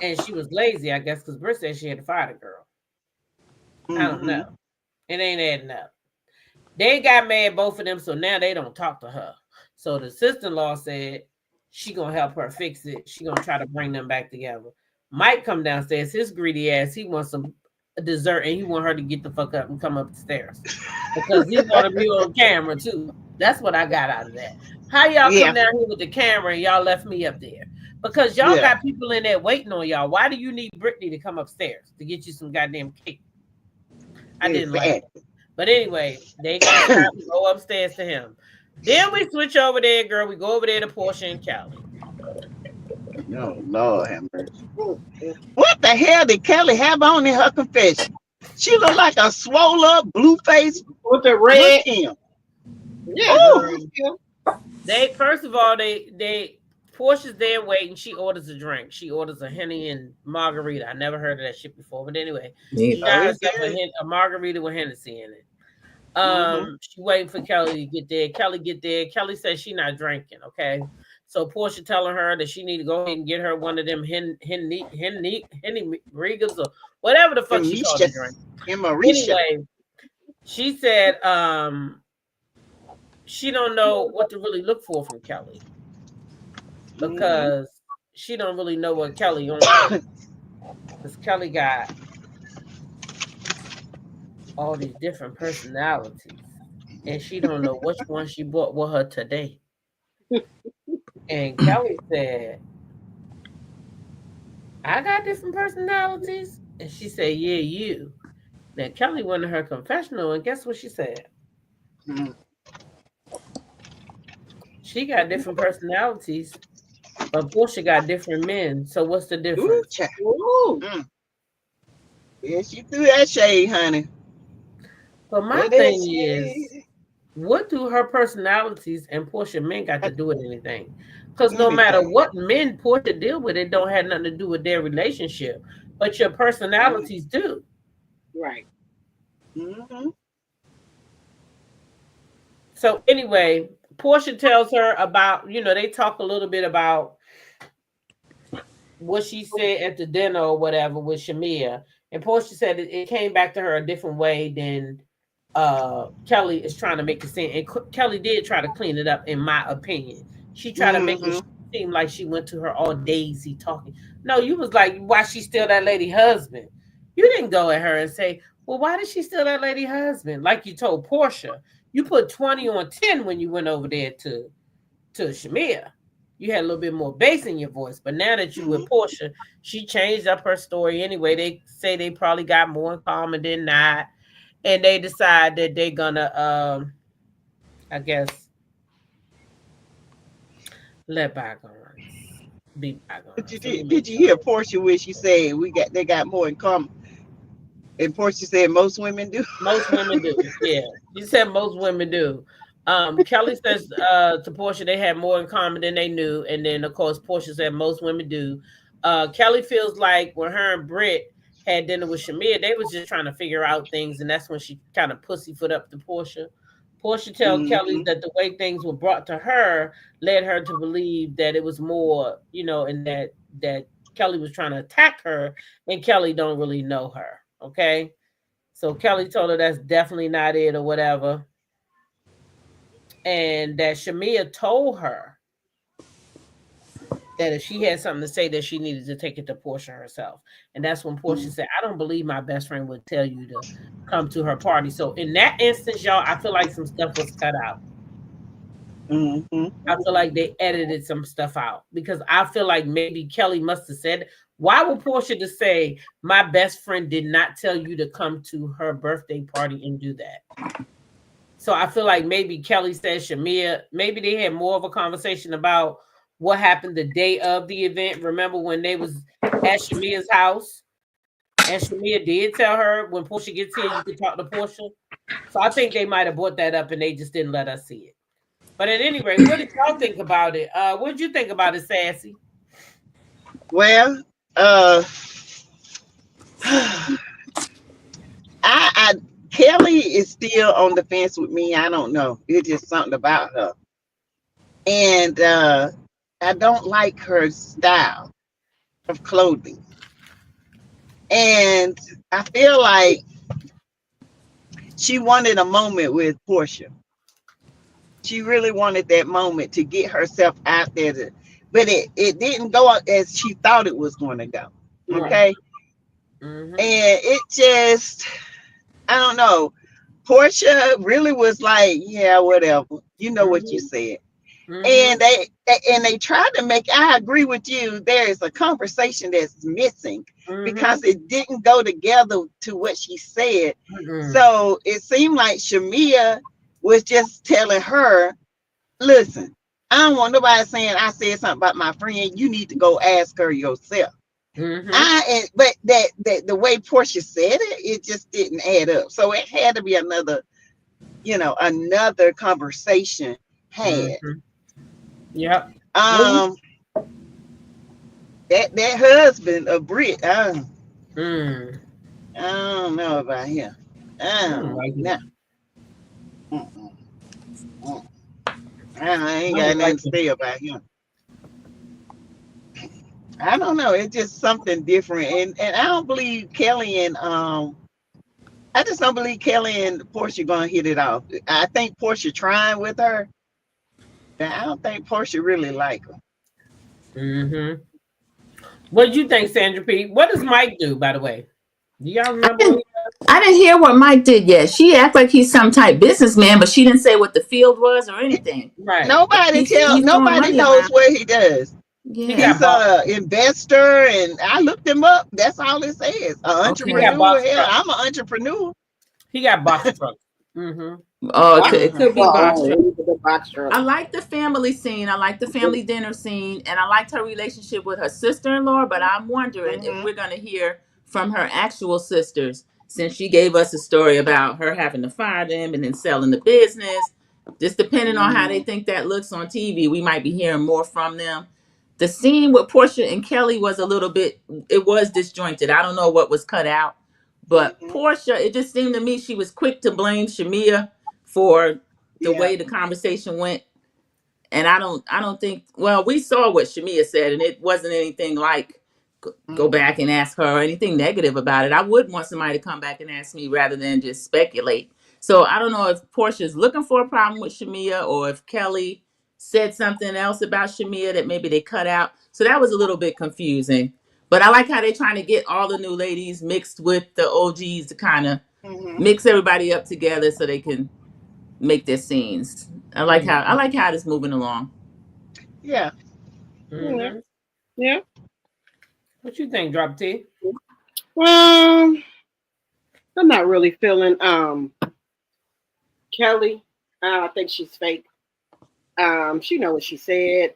and she was lazy, I guess, because Britt said she had to fire the girl. I don't know. It ain't adding up. They got mad, both of them, so now they don't talk to her. So the sister-in-law said she gonna help her fix it. She gonna try to bring them back together. Mike come downstairs, his greedy ass, he wants some dessert, and he want her to get the fuck up and come up the stairs because he want to be on camera too. That's what I got out of that. How y'all come down here with the camera and y'all left me up there? Because y'all got people in there waiting on y'all. Why do you need Brittany to come upstairs to get you some goddamn cake? I didn't like it. But anyway, they got to go upstairs to him. Then we switch over there, girl. We go over there to Portia and Kelly. Oh, Lord have mercy. What the hell did Kelly have on in her confession? She looked like a swole up, blue face with the red. They first of all, they Portia's there waiting. She orders a drink. She orders a Henny and margarita. I never heard of that shit before, but anyway, she got herself a margarita with Hennessy in it. She waiting for Kelly to get there. Kelly get there. Kelly says she not drinking. Okay, so Portia telling her that she need to go ahead and get her one of them Henny Regas or whatever the fuck she called the drink. Anyway, she said she don't know what to really look for from Kelly because she don't really know what Kelly on. Because Kelly got all these different personalities, and she don't know which one she brought with her today. And Kelly said, "I got different personalities," and she said, "Yeah, you." Then Kelly went to her confessional, and guess what she said? She got different personalities, but Portia got different men. So what's the difference? Yeah, she threw that shade, honey. But my thing is, what do her personalities and Portia men got to do with anything? Because no matter what men Portia deal with, it don't have nothing to do with their relationship. But your personalities do. Right. So anyway, Portia tells her about, they talk a little bit about what she said at the dinner or whatever with Shamia. And Portia said it came back to her a different way than Kelly is trying to make it seem. And Kelly did try to clean it up, in my opinion. She tried to make it seem like she went to her all daisy talking. No, you was like, why she steal that lady husband? You didn't go at her and say, well, why did she steal that lady husband? Like you told Portia. You put 20 on 10 when you went over there to Shamia. You had a little bit more bass in your voice. But now that you with Portia, she changed up her story anyway. They say they probably got more in common than not. And they decide that they're gonna, I guess, let bygones be bygones. Did you hear Portia where she said they got more in common? And Portia said most women do. Most women do. Yeah, you said most women do. Kelly says to Portia they had more in common than they knew, and then of course Portia said most women do. Kelly feels like when her and Britt had dinner with Shamia, they was just trying to figure out things, and that's when she kind of pussyfoot up to Portia. Portia tells Kelly that the way things were brought to her led her to believe that it was more, and that Kelly was trying to attack her, and Kelly don't really know her. Okay, so Kelly told her that's definitely not it or whatever, and that Shamia told her that if she had something to say, that she needed to take it to Portia herself. And that's when Portia said, I don't believe my best friend would tell you to come to her party. So in that instance, y'all, I feel like some stuff was cut out. I feel like they edited some stuff out because I feel like maybe Kelly must have said, why would Portia to say, my best friend did not tell you to come to her birthday party and do that? So I feel like maybe Kelly said Shamia, maybe they had more of a conversation about what happened the day of the event. Remember when they was at Shamia's house and Shamia did tell her when Portia gets here, you can talk to Portia. So I think they might have brought that up and they just didn't let us see it. But at any rate, what did y'all think about it? What did you think about it, Sassy? Well, I Kelly is still on the fence with me. I don't know. It's just something about her. And I don't like her style of clothing. And I feel like she wanted a moment with Portia. She really wanted that moment to get herself out there. But it didn't go as she thought it was going to go. Okay. And it just, I don't know. Portia really was like, yeah, whatever. You know what you said. And they tried to make, I agree with you, there is a conversation that's missing because it didn't go together to what she said. So it seemed like Shamia was just telling her, listen, I don't want nobody saying I said something about my friend. You need to go ask her yourself. But that the way Portia said it just didn't add up. So it had to be another conversation had. Yep. That husband of Brit, I don't know about him. I ain't got nothing to say about him. I don't know. It's just something different, and I don't believe Kelly and I just don't believe Kelly and Portia gonna hit it off. I think Portia trying with her, but I don't think Portia really like her. What did you think, Sandra P? What does Mike do, by the way? Do y'all remember? I didn't hear what Mike did yet. She act like he's some type businessman, but she didn't say what the field was or anything. Right. Nobody knows what he does. Yeah. He's an investor, and I looked him up. That's all it says. An entrepreneur. Hell, I'm an entrepreneur. He got box trucks. Oh, it could be box truck. I like the family scene. I like the family dinner scene, and I liked her relationship with her sister-in-law. But I'm wondering if we're going to hear from her actual sisters, since she gave us a story about her having to fire them and then selling the business. Just depending on how they think that looks on TV, we might be hearing more from them. The scene with Portia and Kelly was a little bit, it was disjointed. I don't know what was cut out. But Portia, it just seemed to me she was quick to blame Shamia for the way the conversation went. And I don't think, well, we saw what Shamia said, and it wasn't anything like go back and ask her or anything negative about it. I would want somebody to come back and ask me rather than just speculate. So I don't know if Portia's looking for a problem with Shamia or if Kelly said something else about Shamia that maybe they cut out. So that was a little bit confusing. But I like how they're trying to get all the new ladies mixed with the OGs to kind of mix everybody up together so they can make their scenes. I like how it's moving along. Yeah. Yeah. What you think, Drop T? I'm not really feeling Kelly. I think she's fake. She knows what she said,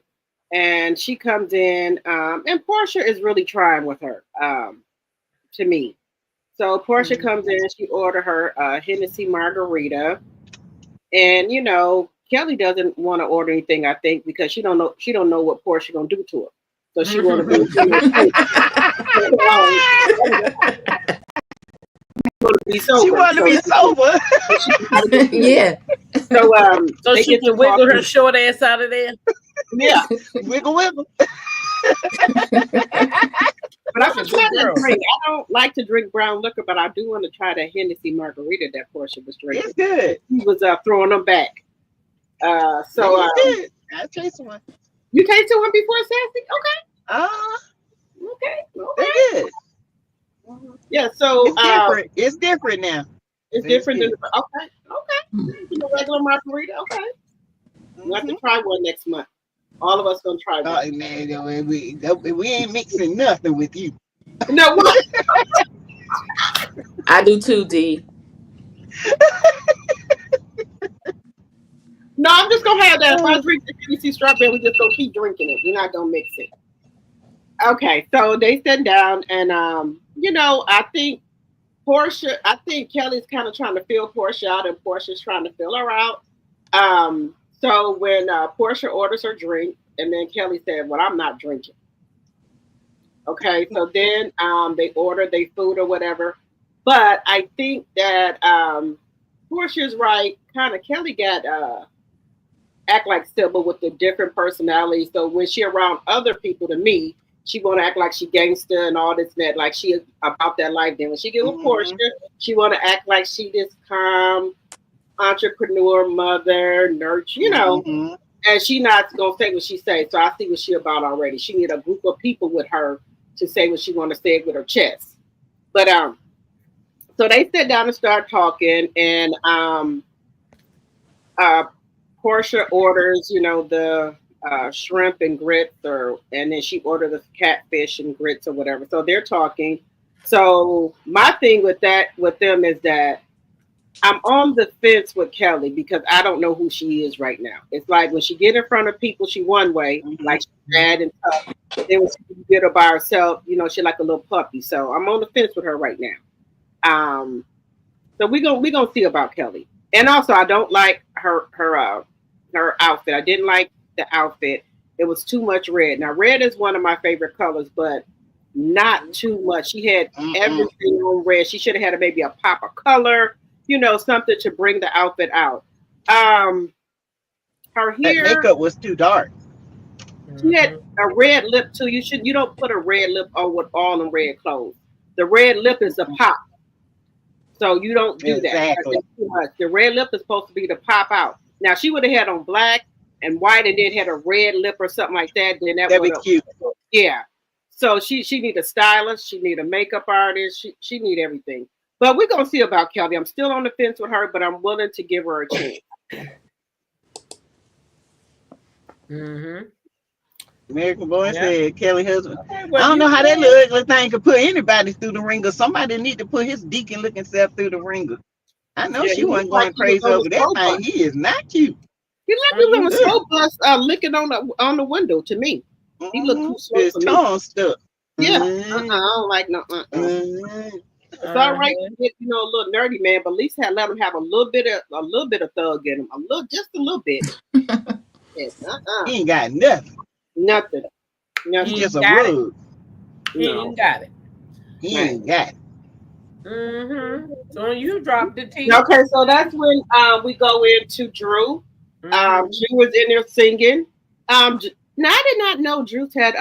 and she comes in, and Portia is really trying with her. To me, so Portia comes in. She ordered her Hennessy margarita, and Kelly doesn't want to order anything. I think because she don't know what Portia gonna do to her. So she want to be. She want to be sober. Yeah. So she can wiggle her short ass out of there. Yeah, wiggle. But I'm trying to drink. I don't like to drink brown liquor, but I do want to try that Hennessy margarita that Portia was drinking. It's good. He was throwing them back. So I'll taste one. You tasted one before, Sassy? Okay. They're good. Yeah, so It's different. It's different now. it's different than okay. Regular margarita. Okay, we'll have to try one next month. All of us gonna try one. Man, we ain't mixing nothing with you. No, what? I do too, D. No, I'm just gonna have that. If I drink the Tennessee strawberry, we just gonna keep drinking it. We're not gonna mix it. Okay, so they sat down, and I think Kelly's kind of trying to fill Portia out, and Portia's trying to fill her out. So when Portia orders her drink, and then Kelly said, "Well, I'm not drinking." Okay, so then they order their food or whatever. But I think that Portia's right. Kind of Kelly got act like Sybil with the different personalities. So when she around other people, to me, she want to act like she gangster and all this and that, like she is about that life. Then when she get with Portia, she want to act like she this calm entrepreneur, mother, nurture, and she not gonna say what she say. So I see what she about already. She need a group of people with her to say what she want to say with her chest. But so they sit down and start talking, and Portia orders, the shrimp and grits, and then she ordered the catfish and grits or whatever. So they're talking. So my thing with them is that I'm on the fence with Kelly because I don't know who she is right now. It's like when she get in front of people, she one way, like she's bad and tough. Then when she get her by herself, she like a little puppy. So I'm on the fence with her right now. So we gonna see about Kelly. And also, I don't like her outfit. I didn't like the outfit. It was too much red. Now, red is one of my favorite colors, but not too much. She had everything on red. She should have had maybe a pop of color, something to bring the outfit out. Her hair, that makeup was too dark. She had a red lip too. You don't put a red lip on with all them red clothes. The red lip is the pop. So you don't do exactly. That. Too much. The red lip is supposed to be to pop out. Now she would have had on black and white and then had a red lip or something like that. Then that'd be cute. Yeah. So she need a stylist. She need a makeup artist. She need everything. But we're gonna see about Kelly. I'm still on the fence with her, but I'm willing to give her a chance. American Boy said Kelly husband. Okay, well, I don't know how that little ugly thing could put anybody through the ringer. Somebody need to put his deacon looking self through the ringer. I know she wasn't going crazy over that thing. He is not cute. He looked like he was so bust licking on the window to me. He looked too slow his for me. tongue stuck. Yeah. I don't like no. It's all right to get a little nerdy man, but at least let him have a little bit of thug in him, just a little bit. Yes. He ain't got nothing. Nothing. He's just a rug. He ain't got it. He ain't got it. So you dropped the T. Okay, so that's when we go into Drew. Drew was in there singing. Now I did not know Drew had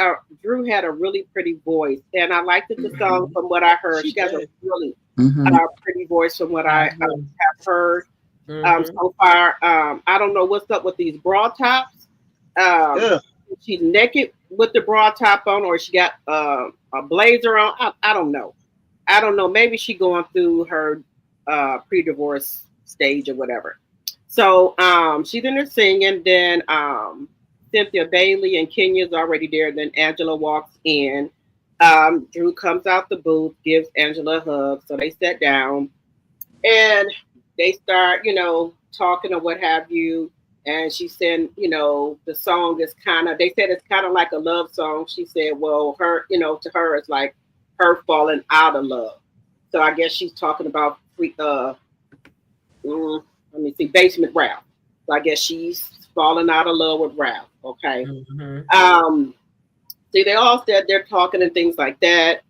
a really pretty voice, and I liked the song from what I heard. She got a really pretty voice from what I have heard so far. I don't know what's up with these bra tops. She's naked with the bra top on, or she got a blazer on. I don't know. Maybe she going through her pre-divorce stage or whatever. So she's in there singing. Then Cynthia Bailey and Kenya's already there. Then Angela walks in. Drew comes out the booth, gives Angela a hug. So they sat down and they start, talking or what have you. And she said, the song is they said it's kind of like a love song. She said, well, her, to her, it's like her falling out of love. So I guess she's talking about, Basement Ralph. So I guess she's falling out of love with Ralph. Okay. See, they all said they're talking and things like that.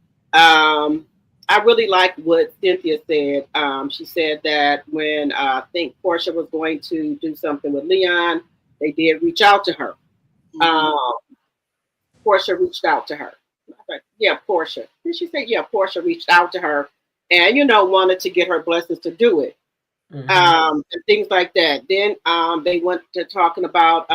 I really like what Cynthia said. She said that when I think Portia was going to do something with Leon, they did reach out to her. Portia reached out to her. Yeah, Portia. Did she say? Yeah, Portia reached out to her and, wanted to get her blessings to do it. And things like that. Then they went to talking about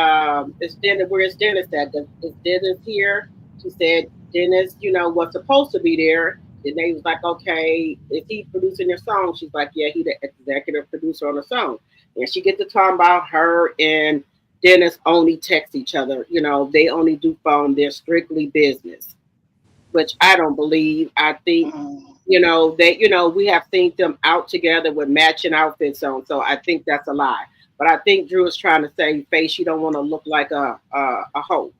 is Dennis, where's Dennis at? Is Dennis here? She said Dennis, was supposed to be there. And they was like, okay, is he producing your song? She's like, yeah, he the executive producer on the song. And she get to talk about her and Dennis only text each other. They only do phone. They're strictly business, which I don't believe. I think we have seen them out together with matching outfits on. So I think that's a lie. But I think Drew is trying to say, Face, you don't want to look like a hoe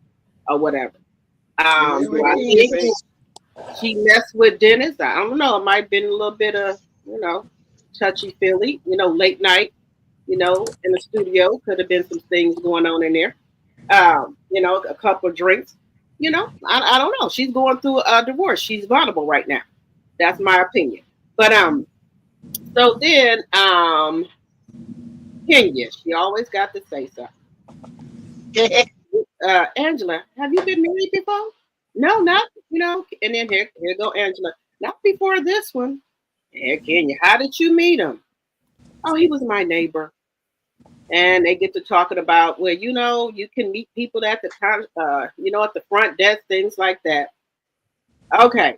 or whatever. Do I think she messed with Dennis? I don't know. It might have been a little bit of, touchy feely, late night, in the studio. Could have been some things going on in there. A couple of drinks. I don't know. She's going through a divorce. She's vulnerable right now. That's my opinion. But so then Kenya, she always got to say something. Angela, have you been married before? No, not, and then here go Angela. Not before this one. Hey, Kenya, how did you meet him? Oh, he was my neighbor. And they get to talking about, well, you can meet people at the time, at the front desk, things like that. Okay.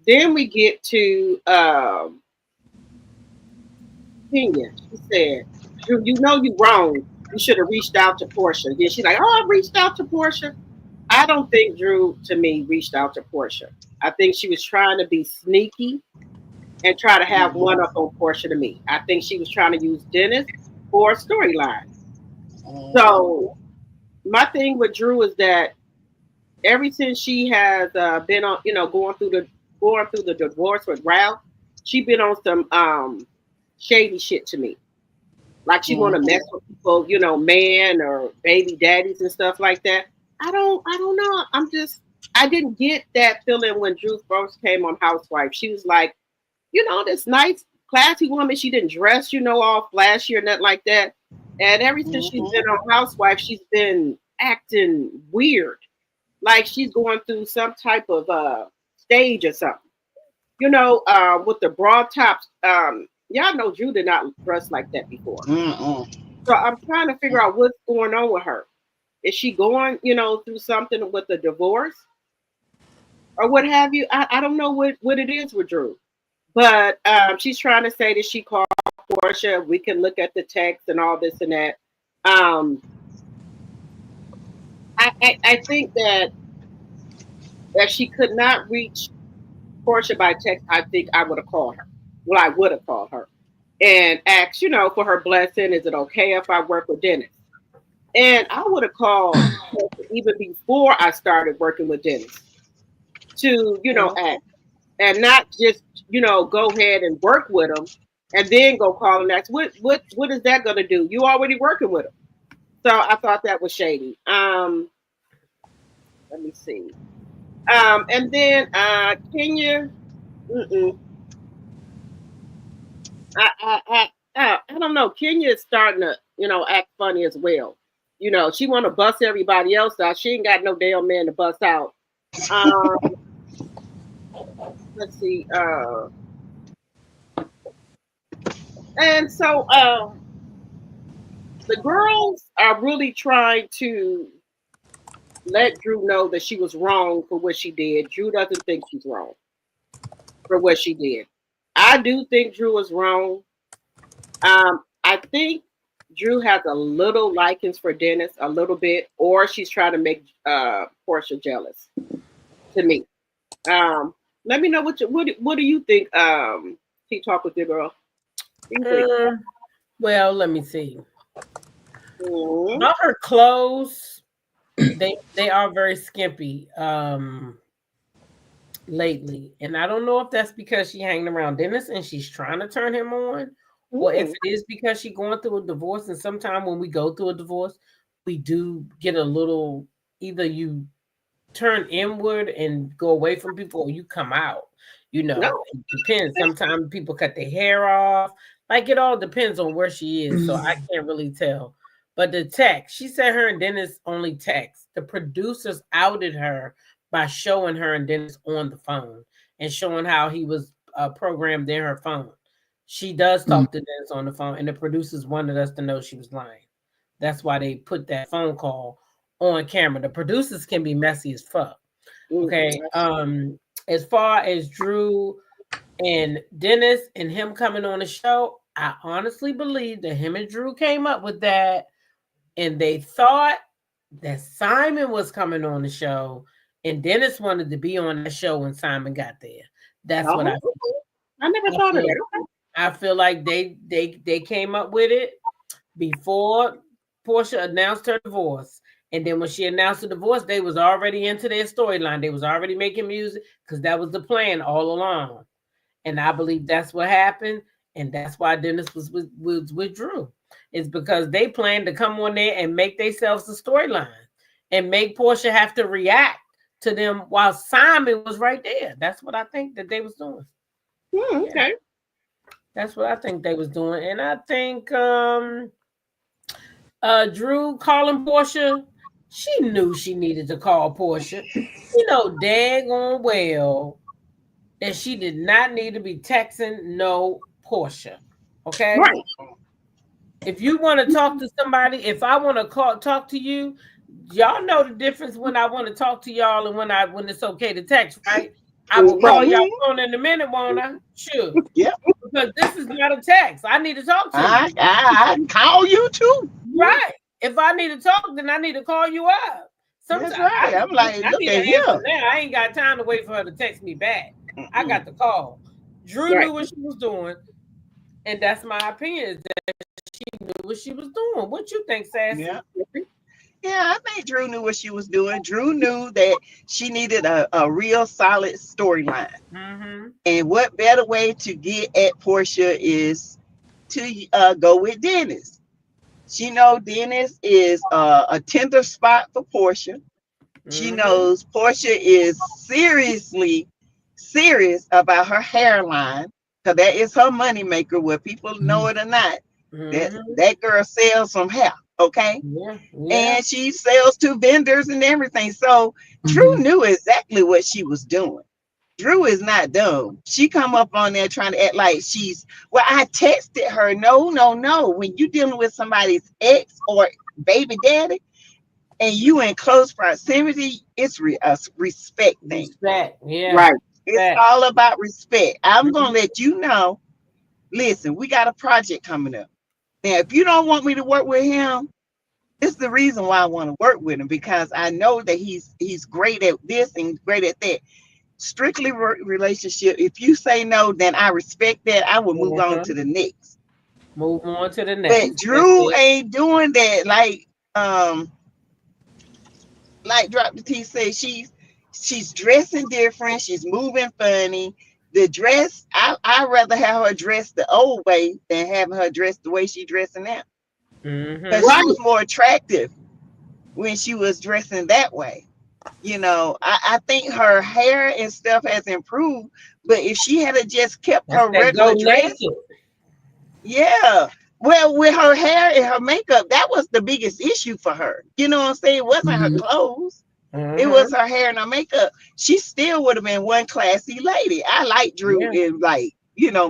Then we get to Kenya. She said, Drew, you're wrong. You should have reached out to Portia. Then she's like, oh, I reached out to Portia. I don't think Drew, to me, reached out to Portia. I think she was trying to be sneaky and try to have one up on Portia to me. I think she was trying to use Dennis for a storyline. So my thing with Drew is that ever since she has been on, going through the divorce with Ralph, she been on some shady shit to me. Like she want to mess with people, man or baby daddies and stuff like that. I don't know. I didn't get that feeling when Drew first came on Housewives. She was like, this nice, classy woman. She didn't dress, all flashy or nothing like that. And ever since she's been on Housewives, she's been acting weird. Like she's going through some type of stage or something. With the broad tops. Y'all know Drew did not dress like that before. So I'm trying to figure out what's going on with her. Is she going, through something with the divorce? Or what have you? I don't know what it is with Drew. But she's trying to say that she called Portia. We can look at the text and all this and that. I think that if she could not reach Portia by text, I think I would have called her. Well, I would have called her and asked, for her blessing. Is it okay if I work with Dennis? And I would have called even before I started working with Dennis to, ask and not just, go ahead and work with him and then go call and ask, what is that going to do? You already working with him. So I thought that was shady. Let me see. And then Kenya, I don't know. Kenya is starting to, act funny as well. She want to bust everybody else out. She ain't got no damn man to bust out. Let's see. And so the girls are really trying to let Drew know that she was wrong for what she did. Drew doesn't think she's wrong for what she did. I do think Drew was wrong. I think Drew has a little likings for Dennis, a little bit, or she's trying to make Portia jealous. To me, let me know what do you think? Keep talk with your girl. Well, let me see. About her clothes, they are very skimpy lately, and I don't know if that's because she hanging around Dennis and she's trying to turn him on, or if it is because she's going through a divorce. And sometimes when we go through a divorce, we do get a little, either you turn inward and go away from people, or you come out. It depends. Sometimes people cut their hair off. Like, it all depends on where she is. So I can't really tell. But the text, she said her and Dennis only text. The producers outed her by showing her and Dennis on the phone and showing how he was programmed in her phone. She does talk to Dennis on the phone, and the producers wanted us to know she was lying. That's why they put that phone call on camera. The producers can be messy as fuck. Okay. As far as Drew and Dennis and him coming on the show, I honestly believe that him and Drew came up with that, and they thought that Simon was coming on the show, and Dennis wanted to be on that show when Simon got there. That's what I feel. I never thought of that. I feel like they came up with it before Portia announced her divorce. And then when she announced the divorce, they was already into their storyline. They was already making music because that was the plan all along. And I believe that's what happened. And that's why Dennis was with Drew. It's because they planned to come on there and make themselves a storyline and make Portia have to react to them while Simon was right there. That's what I think that they was doing. Okay. That's what I think they was doing. And I think Drew calling Portia, she knew she needed to call Portia. You know daggone well that she did not need to be texting no Portia. Okay? Right. If you want to talk to somebody, if I want to talk to you, y'all know the difference when I want to talk to y'all and when it's okay to text, right? I will call y'all phone in a minute, won't I? Sure. Yeah. Because this is not a text. I need to talk to you. I call you too. Right. If I need to talk, then I need to call you up. Sometimes that's right. I'm like, look at him. Now. I ain't got time to wait for her to text me back. I got the call. Drew knew what she was doing, and that's my opinion. Is that she knew what she was doing. What you think, Sassy? Yeah, I think Drew knew what she was doing. Drew knew that she needed a real solid storyline. And what better way to get at Portia is to go with Dennis. She knows Dennis is a tender spot for Portia. She knows Portia is seriously serious about her hairline, because that is her moneymaker, whether people know it or not. That girl sells some hair. Okay. And she sells to vendors and everything. So Drew knew exactly what she was doing. Drew is not dumb. She come up on there trying to act like I texted her. No. When you're dealing with somebody's ex or baby daddy and you in close proximity, it's a respect thing. Respect. Yeah. Right. It's all about respect. I'm going to let you know, listen, we got a project coming up. Now, if you don't want me to work with him, it's the reason why I want to work with him, because I know that he's great at this and great at that. Strictly relationship. If you say no, then I respect that. I will move on to the next. Move on to the next. But Drew ain't doing that. Like Drop the T said, she's dressing different. She's moving funny. The dress, I'd rather have her dressed the old way than having her dressed the way she dressing now. Because she was more attractive when she was dressing that way. You know, I think her hair and stuff has improved, but if she had just kept her regular dress, well, with her hair and her makeup, that was the biggest issue for her. You know what I'm saying? It wasn't her clothes. It was her hair and her makeup. She still would have been one classy lady. I like Drew in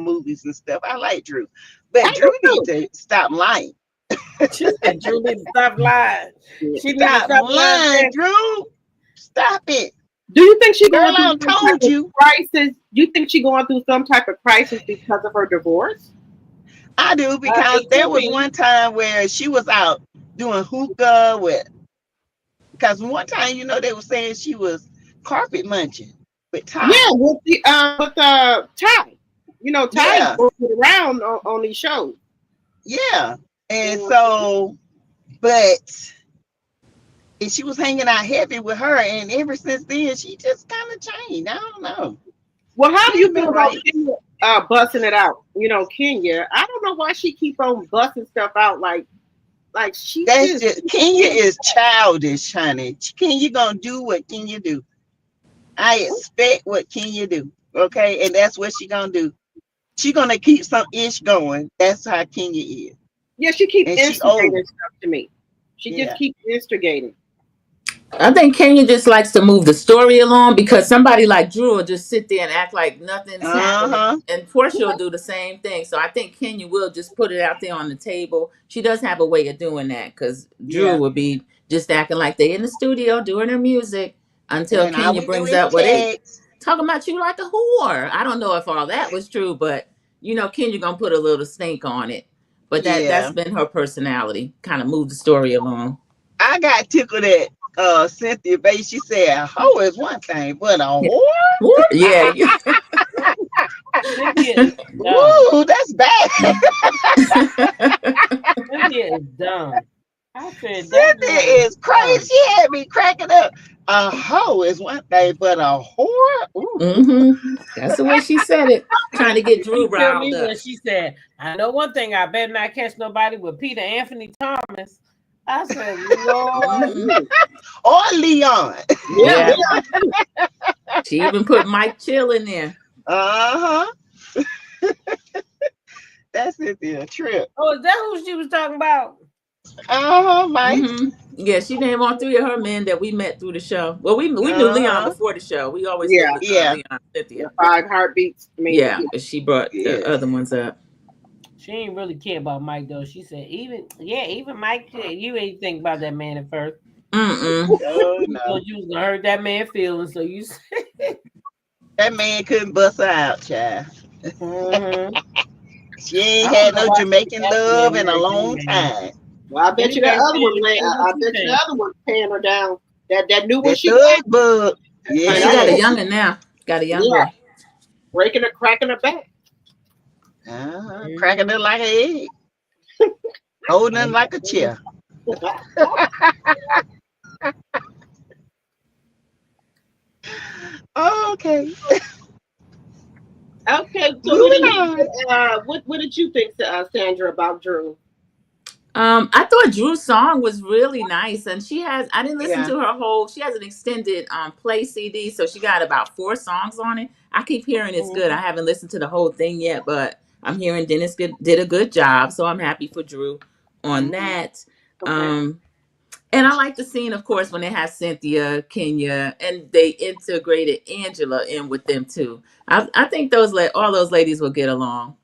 movies and stuff. I like Drew. But Drew needs to stop lying. She said Drew needs to stop lying. She stop lying, Drew. Stop it. Do you think she going through crisis? You think she going through some type of crisis because of her divorce? I do, because there was one time where she was out doing hookah because one time, they were saying she was carpet munching with Ty. Yeah, with Ty. Ty goes around on these shows. Yeah. And so, but she was hanging out heavy with her, and ever since then, she just kind of changed. I don't know. Well, how do you feel about Kenya busting it out? Kenya, I don't know why she keep on busting stuff out like she. That's just Kenya is childish, honey. Kenya gonna do what Kenya do. I expect what Kenya do. Okay, and that's what she gonna do. She gonna keep some ish going. That's how Kenya is. Yeah, she keeps instigating stuff to me. She just keeps instigating. I think Kenya just likes to move the story along because somebody like Drew will just sit there and act like nothing's happening. Uh-huh. And Portia will do the same thing. So I think Kenya will just put it out there on the table. She does have a way of doing that because Drew Yeah. will be just acting like they in the studio doing her music until And all Kenya we do brings is up what they text. talking about you like a whore. I don't know if all that was true, but Kenya gonna put a little stink on it. But that's Yeah. been her personality, kind of move the story along. I got tickled at Cynthia Bay. She said a hoe is one thing, but a whore? Yeah. Cynthia is dumb. Ooh, that's bad. Cynthia is dumb. I said that Cynthia girl is is crazy. dumb. She had me cracking up. A hoe is one thing, but a whore? Ooh. That's the way she said it, trying to get Drew You feel riled me up. when she said, "I know one thing. I better not catch nobody with Peter Anthony Thomas." I said, "Lord." Mhm. Or Leon. Yeah. Yeah. She even put Mike Chill in there. Uh-huh. That's Cynthia trip. Oh, is that who she was talking about? Uh-huh, Mike. Yeah, she named all three of her men that we met through the show. Well, we knew Leon Uh-huh. before the show. We always knew Yeah. Yeah. Leon and Cynthia. The 5 heartbeats. I mean, Yeah, but she brought the Yes. other ones up. She ain't really care about Mike though. She said, even Mike, you ain't think about that man at first. Mm-mm. Oh You no. thought you was gonna hurt that man feelings, so you said, That man couldn't bust her out, child. mm-hmm. She ain't I don't had know no why she Jamaican acting that love in a Mary long Jane man. time. well, I bet you that Anyway, other one, what I you bet you think? the other one's paying her down. That new one That she thug got, bug. Yeah, she got a Yes. youngin' now. Got a young yeah, boy. cracking her back. Cracking it like an egg. Holding it like a chair. Okay. Okay, so Moving on. what did you think, Sandra, about Drew? I thought Drew's song was really nice, and I didn't listen Yeah. to her whole. She has an extended play CD, so she got about 4 songs on it. I keep hearing it's good. I haven't listened to the whole thing yet, but I'm hearing Dennis did a good job, so I'm happy for Drew on Mm-hmm. that. Okay. And I like the scene, of course, when they have Cynthia, Kenya, and they integrated Angela in with them too. I think all those ladies will get along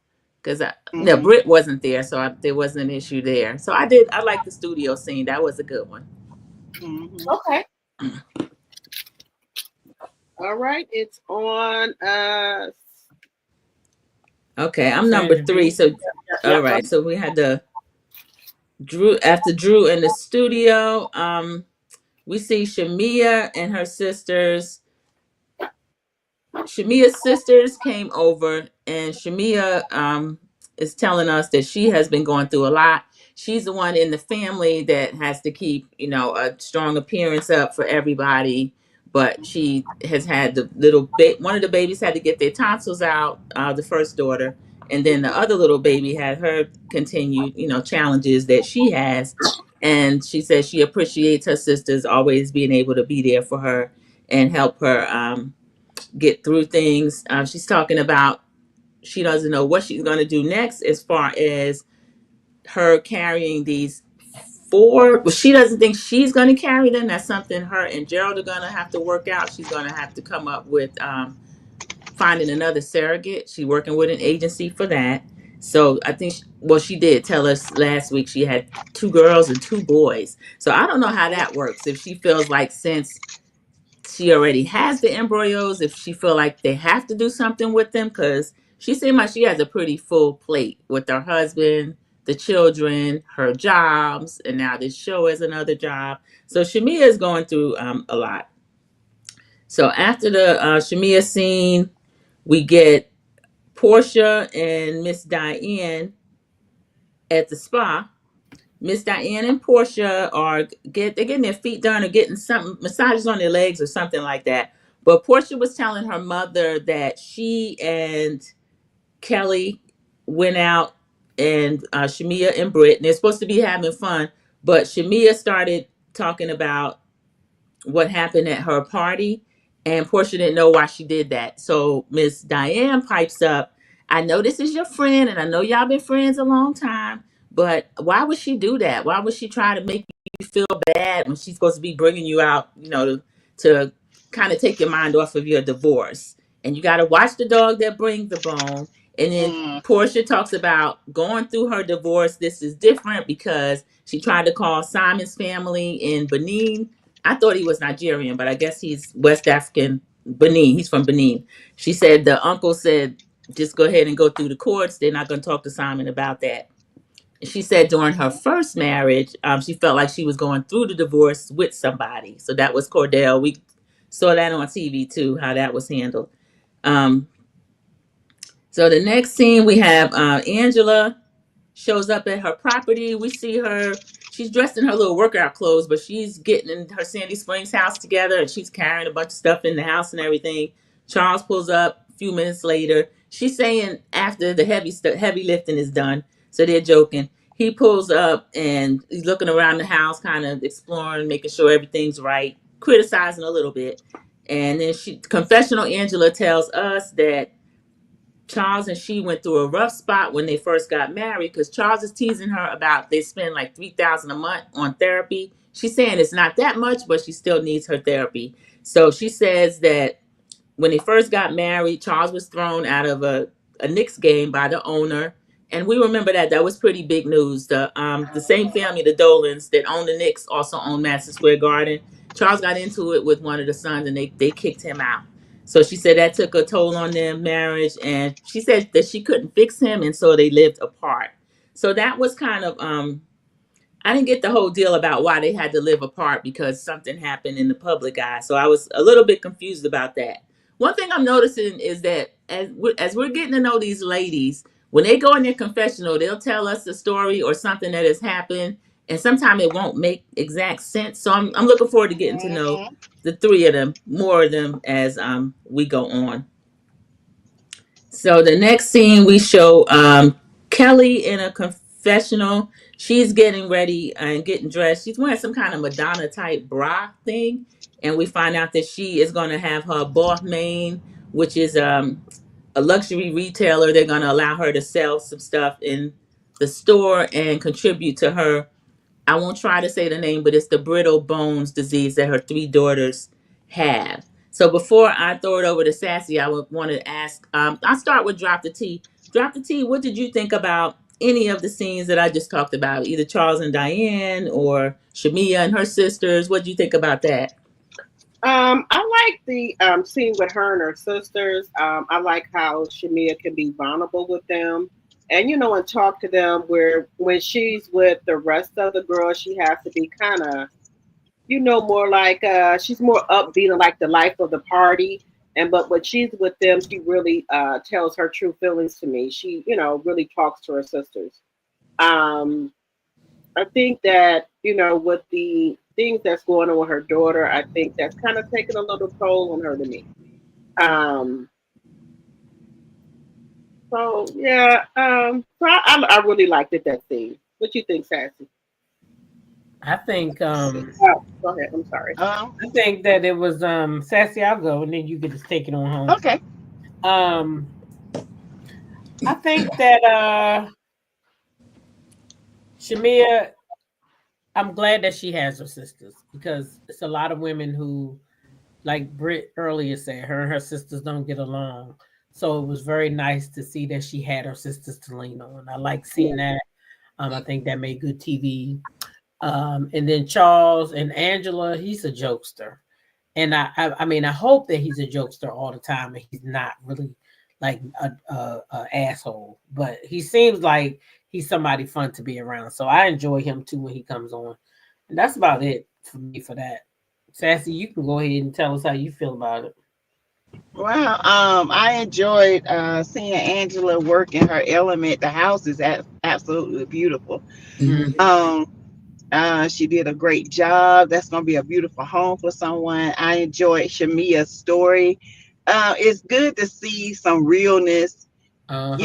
because no, Mm-hmm. Britt wasn't there, so there wasn't an issue there. So I like the studio scene. That was a good one. Mm-hmm. Okay. All right. It's on Okay, I'm number Sandra 3. B. So yeah. all right, so we had the Drew in the studio. We see Shamia and her sisters. Shamia's sisters came over, and Shamia is telling us that she has been going through a lot. She's the one in the family that has to keep, a strong appearance up for everybody. But she has had one of the babies had to get their tonsils out, the first daughter, and then the other little baby had her continued, challenges that she has. And she says she appreciates her sisters always being able to be there for her and help her. Get through things. She's talking about she doesn't know what she's going to do next as far as her carrying these 4. Well, she doesn't think she's going to carry them. That's something her and Gyrl are going to have to work out. She's going to have to come up with finding another surrogate. She's working with an agency for that. So I think, she did tell us last week she had 2 girls and 2 boys. So I don't know how that works. If she feels like since she already has the embryos, if she feel like they have to do something with them, because she seemed like she has a pretty full plate with her husband, the children, her jobs, and now this show is another job. So Shamia is going through a lot. So after the Shamia scene, we get Portia and Miss Diane at the spa. Miss Diane and Portia they're getting their feet done or getting some massages on their legs or something like that. But Portia was telling her mother that she and Kelly went out and Shamia and Britt, and they're supposed to be having fun. But Shamia started talking about what happened at her party, and Portia didn't know why she did that. So Miss Diane pipes up, I know this is your friend, and I know y'all been friends a long time, But why would she do that? Why would she try to make you feel bad when she's supposed to be bringing you out, to kind of take your mind off of your divorce? And you got to watch the dog that brings the bone. And then Mm, Portia talks about going through her divorce. This is different because she tried to call Simon's family in Benin. I thought he was Nigerian, but I guess he's West African, Benin. He's from Benin. She said the uncle said, just go ahead and go through the courts. They're not going to talk to Simon about that. She said during her first marriage, she felt like she was going through the divorce with somebody. So that was Cordell. We saw that on TV too, how that was handled. Um, so the next scene we have Angela shows up at her property. We see her. She's dressed in her little workout clothes, but she's getting in her Sandy Springs house together, and she's carrying a bunch of stuff in the house and everything. Charles pulls up a few minutes later. She's saying after the heavy lifting is done, so they're joking. He pulls up and he's looking around the house, kind of exploring, making sure everything's right, criticizing a little bit. And then confessional Angela tells us that Charles and she went through a rough spot when they first got married because Charles is teasing her about they spend like $3,000 a month on therapy. She's saying it's not that much, but she still needs her therapy. So she says that when they first got married, Charles was thrown out of a Knicks game by the owner. And we remember that was pretty big news. The same family, the Dolans, that owned the Knicks also owned Madison Square Garden. Charles got into it with one of the sons and they kicked him out. So she said that took a toll on their marriage. And she said that she couldn't fix him. And so they lived apart. So that was kind of, I didn't get the whole deal about why they had to live apart because something happened in the public eye. So I was a little bit confused about that. One thing I'm noticing is that as we're getting to know these ladies, when they go in their confessional, they'll tell us a story or something that has happened, and sometimes it won't make exact sense. So I'm looking forward to getting to know mhm. the three of them, more of them as we go on. So the next scene we show Kelly in a confessional. She's getting ready and getting dressed. She's wearing some kind of Madonna type bra thing, and we find out that she is going to have her Balmain, which is a luxury retailer. They're going to allow her to sell some stuff in the store and contribute to her. I won't try to say the name, but it's the brittle bones disease that her three daughters have. So before I throw it over to Sassy, I would want to ask. I'll start with Drop the T. Drop the T. What did you think about any of the scenes that I just talked about? Either Charles and Diane or Shamia and her sisters. What did you think about that? I like the scene with her and her sisters. I like how Shamia can be vulnerable with them, and and talk to them. Where when she's with the rest of the girls, she has to be kind of, more like she's more upbeat and like the life of the party. But when she's with them, she really tells her true feelings to me. She, really talks to her sisters. Um, I think that, with the things that's going on with her daughter, I think that's kind of taking a little toll on her to me. Um, so yeah, I really liked it, that scene. What you think, Sassy? I think Oh, go ahead. I'm sorry. I think that it was Sassy, I'll go and then you can just take it on home. Okay. I think that Shamia, I'm glad that she has her sisters because it's a lot of women who, like Britt earlier said, her and her sisters don't get along. So it was very nice to see that she had her sisters to lean on. I like seeing that. I think that made good TV. And then Charles and Angela, he's a jokester. And I mean, I hope that he's a jokester all the time and he's not really like a asshole. But he seems like he's somebody fun to be around. So I enjoy him too when he comes on. And that's about it for me for that. Sassy, you can go ahead and tell us how you feel about it. Well, I enjoyed seeing Angela work in her element. The house is absolutely beautiful. Mm-hmm. She did a great job. That's going to be a beautiful home for someone. I enjoyed Shamia's story. It's good to see some realness, and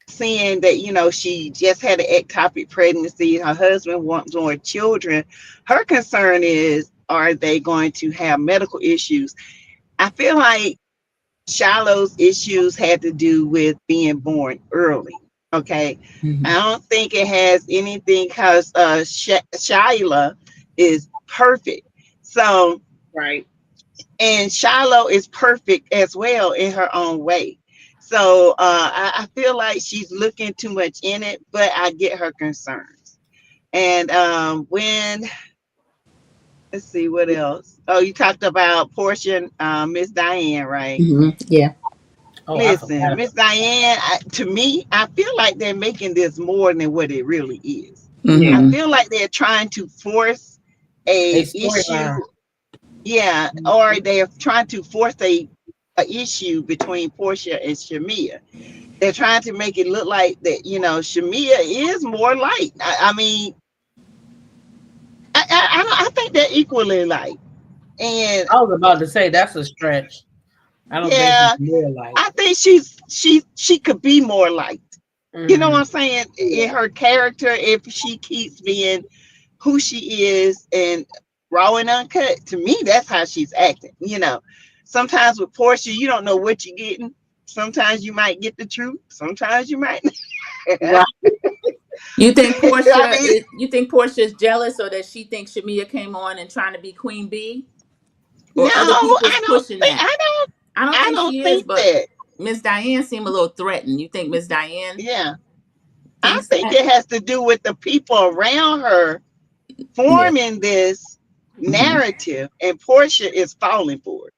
seeing that, she just had an ectopic pregnancy. Her husband wants more children. Her concern is, are they going to have medical issues? I feel like Shiloh's issues had to do with being born early. Okay. Mhm. I don't think it has anything because Shyla is perfect. So, Right. and Shiloh is perfect as well in her own way. So I feel like she's looking too much in it, but I get her concerns. And when let's see what else. Oh, you talked about Portia, Miss Diane, right? Yeah. Oh, I forgot Listen, Miss about. Diane, to me, I feel like they're making this more than what it really is. Yeah. I Hmm. feel like they're trying to force A a issue, storyline. yeah, or they're trying to force a issue between Portia and Shamia. They're trying to make it look like that, Shamia is more light. I mean, I think they're equally light. And I was about to say that's a stretch. I don't think she's yeah, more like. I think she could be more light. You know what I'm Mm-hmm. saying? In Yeah. her character, if she keeps being who she is and raw and uncut, to me, that's how she's acting. Sometimes with Portia, you don't know what you're getting. Sometimes you might get the truth. Sometimes you might not. Right. You think I Portia mean, is? You think Portia is jealous, or that she thinks Shamia came on and trying to be Queen Bee, no, or other people's I don't pushing think that? I don't I don't I think don't she is, think but that. Miss Diane seemed a little threatened. You think Miss Diane Yeah. I thinks think that? it has to do with the people around her Yeah. forming this Hmm. narrative, and Portia is falling for it.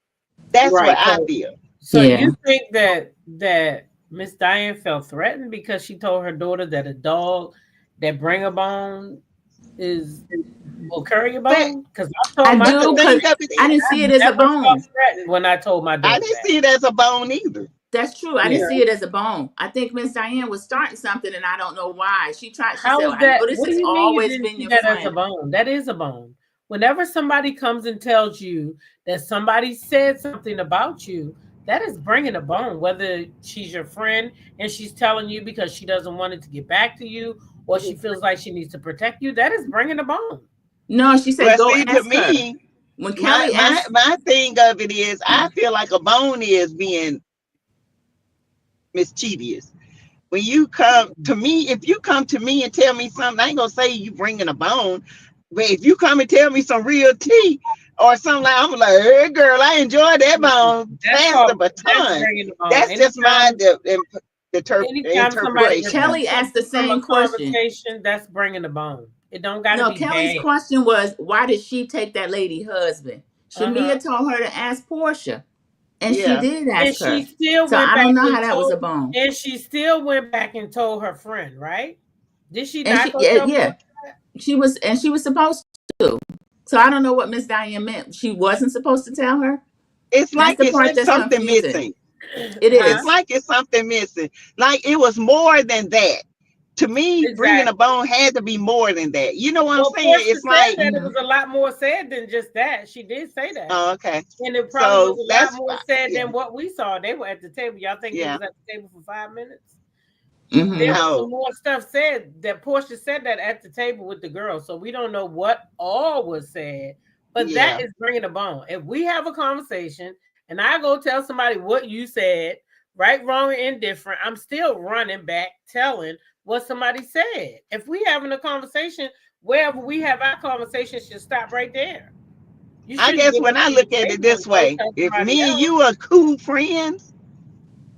That's what Right. I So, feel. so Yeah. you think that Miss Diane felt threatened because she told her daughter that a dog that bring a bone is will carry a But bone? Because I I told my but the do, daughter thing because that. of it I is, didn't see I it as a never felt bone. threatened when I told my I daughter didn't that. see it as a bone either. That's true. I didn't Yeah. see it as a bone. I think Miss Diane was starting something, and I don't know why. She tried. She said, How is "I that? know this What do has you mean you always didn't been see your that as a friend." bone? That is a bone. Whenever somebody comes and tells you that somebody said something about you, that is bringing a bone. Whether she's your friend and she's telling you because she doesn't want it to get back to you, or she feels like she needs to protect you, that is bringing a bone. No, she said, Well, "Go see, to ask her." me, When my Kelly my asked, my thing of it is, I feel like a bone is being mischievous. When you come to me, if you come to me and tell me something, I ain't gonna say you bringing a bone, but if you come and tell me some real tea or something, like, I'm like, hey, girl, I enjoy that bone, That's pass the called that's baton. bringing a bone. That's just my Anytime somebody but interpretation of Kelly it. repeats asked the something from a same question. conversation, that's bringing a bone. It don't got to No, be Kelly's bad. question was, "Why did she take that lady husband?" Uh huh. Shamia told her to ask Portia, and she Yeah. did And ask she her. still So went I back don't know how and that was a told, bone. and she still went back and told her friend, right? Did she And not she, go yeah, tell yeah, Portia? she was supposed to. So I don't know what Miss Diane meant. She wasn't supposed to tell her. It's That's like the it's part that's something confusing. missing. It Huh? It's is. like it's something missing. Like it was more than that. To me, bringing a Exactly. bone had to be more than that. You know what I'm Well, saying? Portia It's said like, that it Hmm. was a lot more said than just that. She did say that. oh, okay. And it probably was So a lot that's more said yeah, than what we saw. They were at the table. Y'all think they yeah. was at the table for 5 minutes? There Hmm. was some No, more stuff said that Portia said that at the table with the girls. So we don't know what all was said, but that yeah. is bringing a bone. If we have a conversation and I go tell somebody what you said, right, wrong, or indifferent, I'm still running back telling what somebody said. If we having a conversation, wherever we have our conversation should stop right there. You I shouldn't guess get when up I to the look at it table this and go way, tell if somebody me and else. you are cool friends,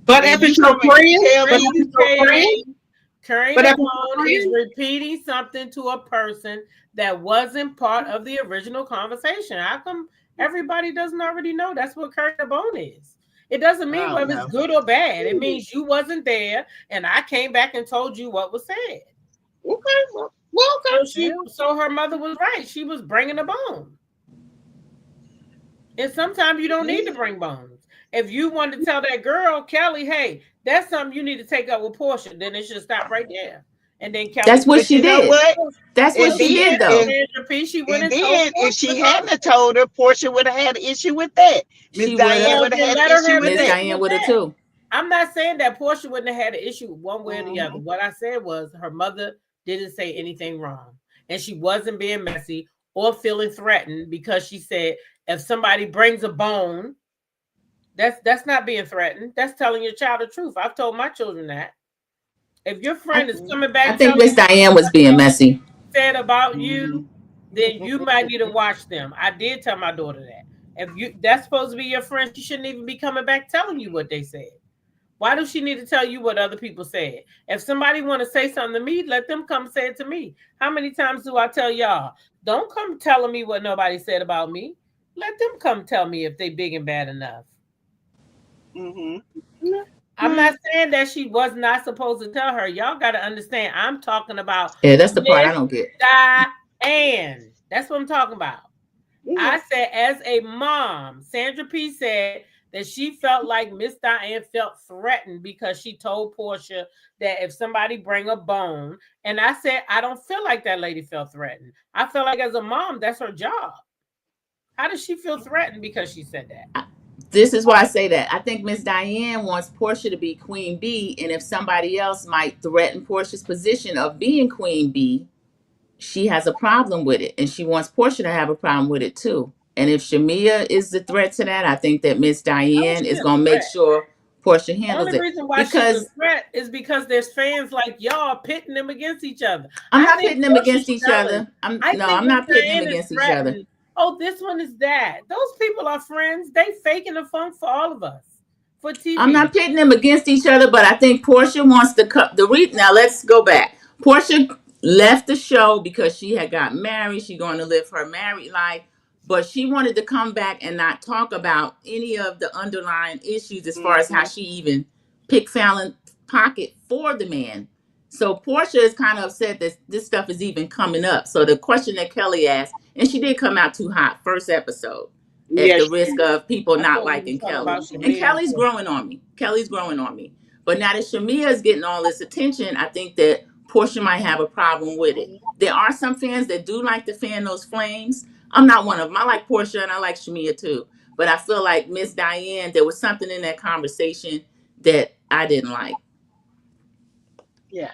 But and if you it's your come and you friend, tell But me, you it's your friend. saying carrying But a if it's bone your is friend, repeating something to a person that wasn't part of the original conversation. How come everybody doesn't already know that's what carrying a bone is? It doesn't mean I don't whether it's know. good or bad. It means you wasn't there and I came back and told you what was said. okay, well, okay. Well, So her mother was right. She was bringing a bone. And sometimes you don't need to yeah. bring bones. If you want to tell that girl, Kelly, hey, that's something you need to take up with Portia, then it should stop right there. And then Kelly That's could what But she you know did. what? That's what And so she she then did, did though. Sandra P. She went and and told then if Portia the she hadn't have conversation. told her, Portia would have had an issue with that. Miss She would Diane have. Well, would have then had an let her issue have with an Miss that. issue Diane with would have that. too. I'm not saying that Portia wouldn't have had an issue one way or the other. Mhm. What I said was her mother didn't say anything wrong. And she wasn't being messy or feeling threatened because she said if somebody brings a bone, that's not being threatened. That's telling your child the truth. I've told my children that. If your friend is coming back I think telling Miss Diane was being messy. said about Mm-hmm. you, then you might need to watch them. I did tell my daughter that. If you that's supposed to be your friend, she shouldn't even be coming back telling you what they said. Why does she need to tell you what other people said? If somebody want to say something to me, let them come say it to me. How many times do I tell y'all? Don't come telling me what nobody said about me. Let them come tell me if they big and bad enough. Mm-hmm. I'm not saying that she was not supposed to tell her. Y'all got to understand. I'm talking about Yeah, that's the part I Miss don't get. Diane. That's what I'm talking about. I said, as a mom, Sandra P said that she felt like Miss Diane felt threatened because she told Portia that if somebody bring a bone, and I said, I don't feel like that lady felt threatened. I feel like as a mom, that's her job. How does she feel threatened because she said that? This is why I say that. I think Miss Diane wants Portia to be Queen Bee, and if somebody else might threaten Portia's position of being Queen Bee, she has a problem with it, and she wants Portia to have a problem with it too. And if Shamia is the threat to that, I think that Miss How is Diane she is a going to make threat? sure Portia The handles only it. reason why she's a Because threat is because there's fans like y'all pitting them against each other. I'm I not think pitting them against Portia's each jealous. other. I'm I no, think I'm Miss not pitting them Diane is against each other. threatened. Oh, this one is that. Those people are friends. They faking the funk for all of us for I'm TV. not pitting them against each other, but I think Portia wants to cut the now let's go back. Portia left the show because she had got married. She's going to live her married life, but she wanted to come back and not talk about any of the underlying issues as far as how Mm-hmm. she even picked Fallon's pocket for the man. So Portia is kind of upset that this stuff is even coming up. So the question that Kelly asked, and she did come out too hot first episode at the Yes. risk of people I not thought we was liking talking Kelly. about And Shamia and Kelly's growing on me. Kelly's growing on me. But now that Shamia is getting all this attention, I think that Portia might have a problem with it. There are some fans that do like to fan those flames. I'm not one of them. I like Portia and I like Shamia too. But I feel like Miss Diane, there was something in that conversation that I didn't like. Yeah.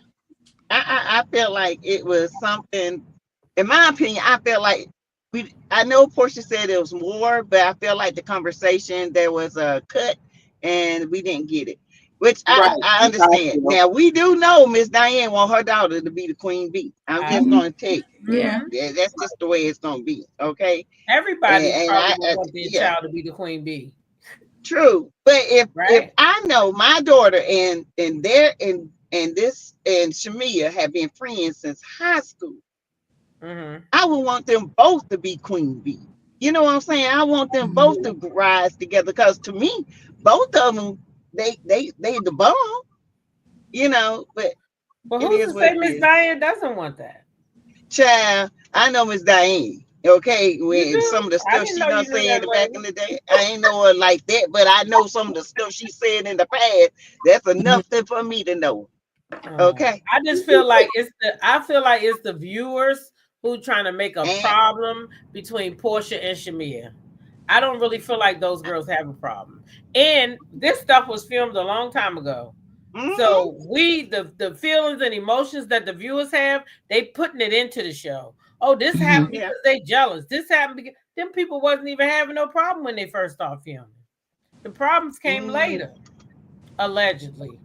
I felt like it was something. In my opinion, I felt like I know Portia said it was more, but I felt like the conversation there was a cut and we didn't get it, which Right. I understand. Now we do know Miss Diane want her daughter to be the queen bee. I'm I, just Mhm. going to tell you Yeah. that's just the way it's going to be. Okay, everybody and probably would want their yeah, child to be the queen bee, true. But if right? I know my daughter and this and Shamia have been friends since high school, Mm-hmm. I would want them both to be queen bee. You know what I'm saying? I want them both to rise together because to me, both of them, they the bomb. You know, but But it who's is to what say it Miss is. Diane doesn't want that? Child, I know Miss Diane. Okay, You when some do? of the I stuff didn't she know done you knew that said back lady. in the day, I ain't know her like that, but I know some of the stuff she said in the past. That's enough for me to know. Okay, I just feel like I feel like it's the viewers who trying to make a and problem between Portia and Shamia. I don't really feel like those girls have a problem. And this stuff was filmed a long time ago. mm-hmm, So the feelings and emotions that the viewers have, they putting it into the show. Oh, this happened Mhm. yeah, because they jealous. This happened because them people wasn't even having no problem when they first started filming. The problems came mm-hmm, later, allegedly,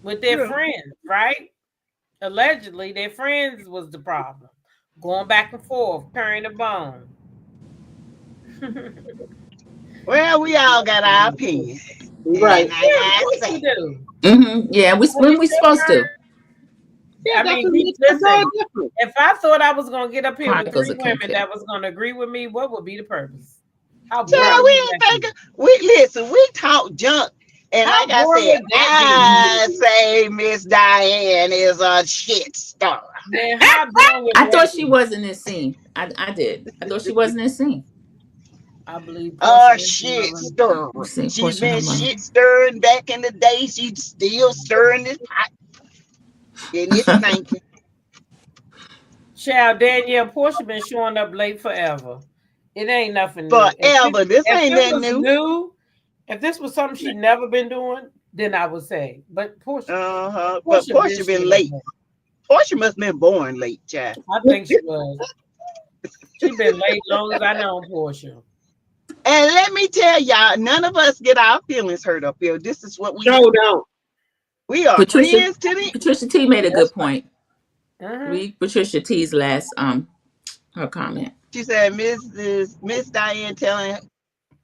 with their true. friends, right? Allegedly, their friends was the problem. Going back and forth, carrying the bone. Well, we all got our opinions, and Right. like Yeah, of I course we say, do. Yeah, But we we still supposed got. to. Yeah, I that's mean, what we makes us all listen. different. If I thought I was gonna get up here with Chronicles three of Kim women K. that was gonna agree with me, what would be the purpose? How child, boring we would ain't that be? thinking. We listen. We talk junk, and How like I boring said, would that be? I say Miss Diane is a shit star. Man, how boring would I that thought she be? was in this scene. I did. I thought she was in this scene. I believe Portia A is one of shit them. stirrer. You see, She Portia been her mother. shit stirring back in the day. She's still stirring this pot, and it's stinking Child Danielle, Portia been showing up late forever. It ain't nothing new. forever. This If ain't it nothing was new. new, if this was something she never been doing, then I would say. But But Portia been Portia been showing up late. late. Portia must have been born late, child. I think she was. She been late long as I know Portia. And let me tell y'all, none of us get our feelings hurt up here. This is what we Show do. don't. We are friends to the. Patricia T made a good point. Uh-huh. Read Patricia T's last her comment. She said, Miss Diane telling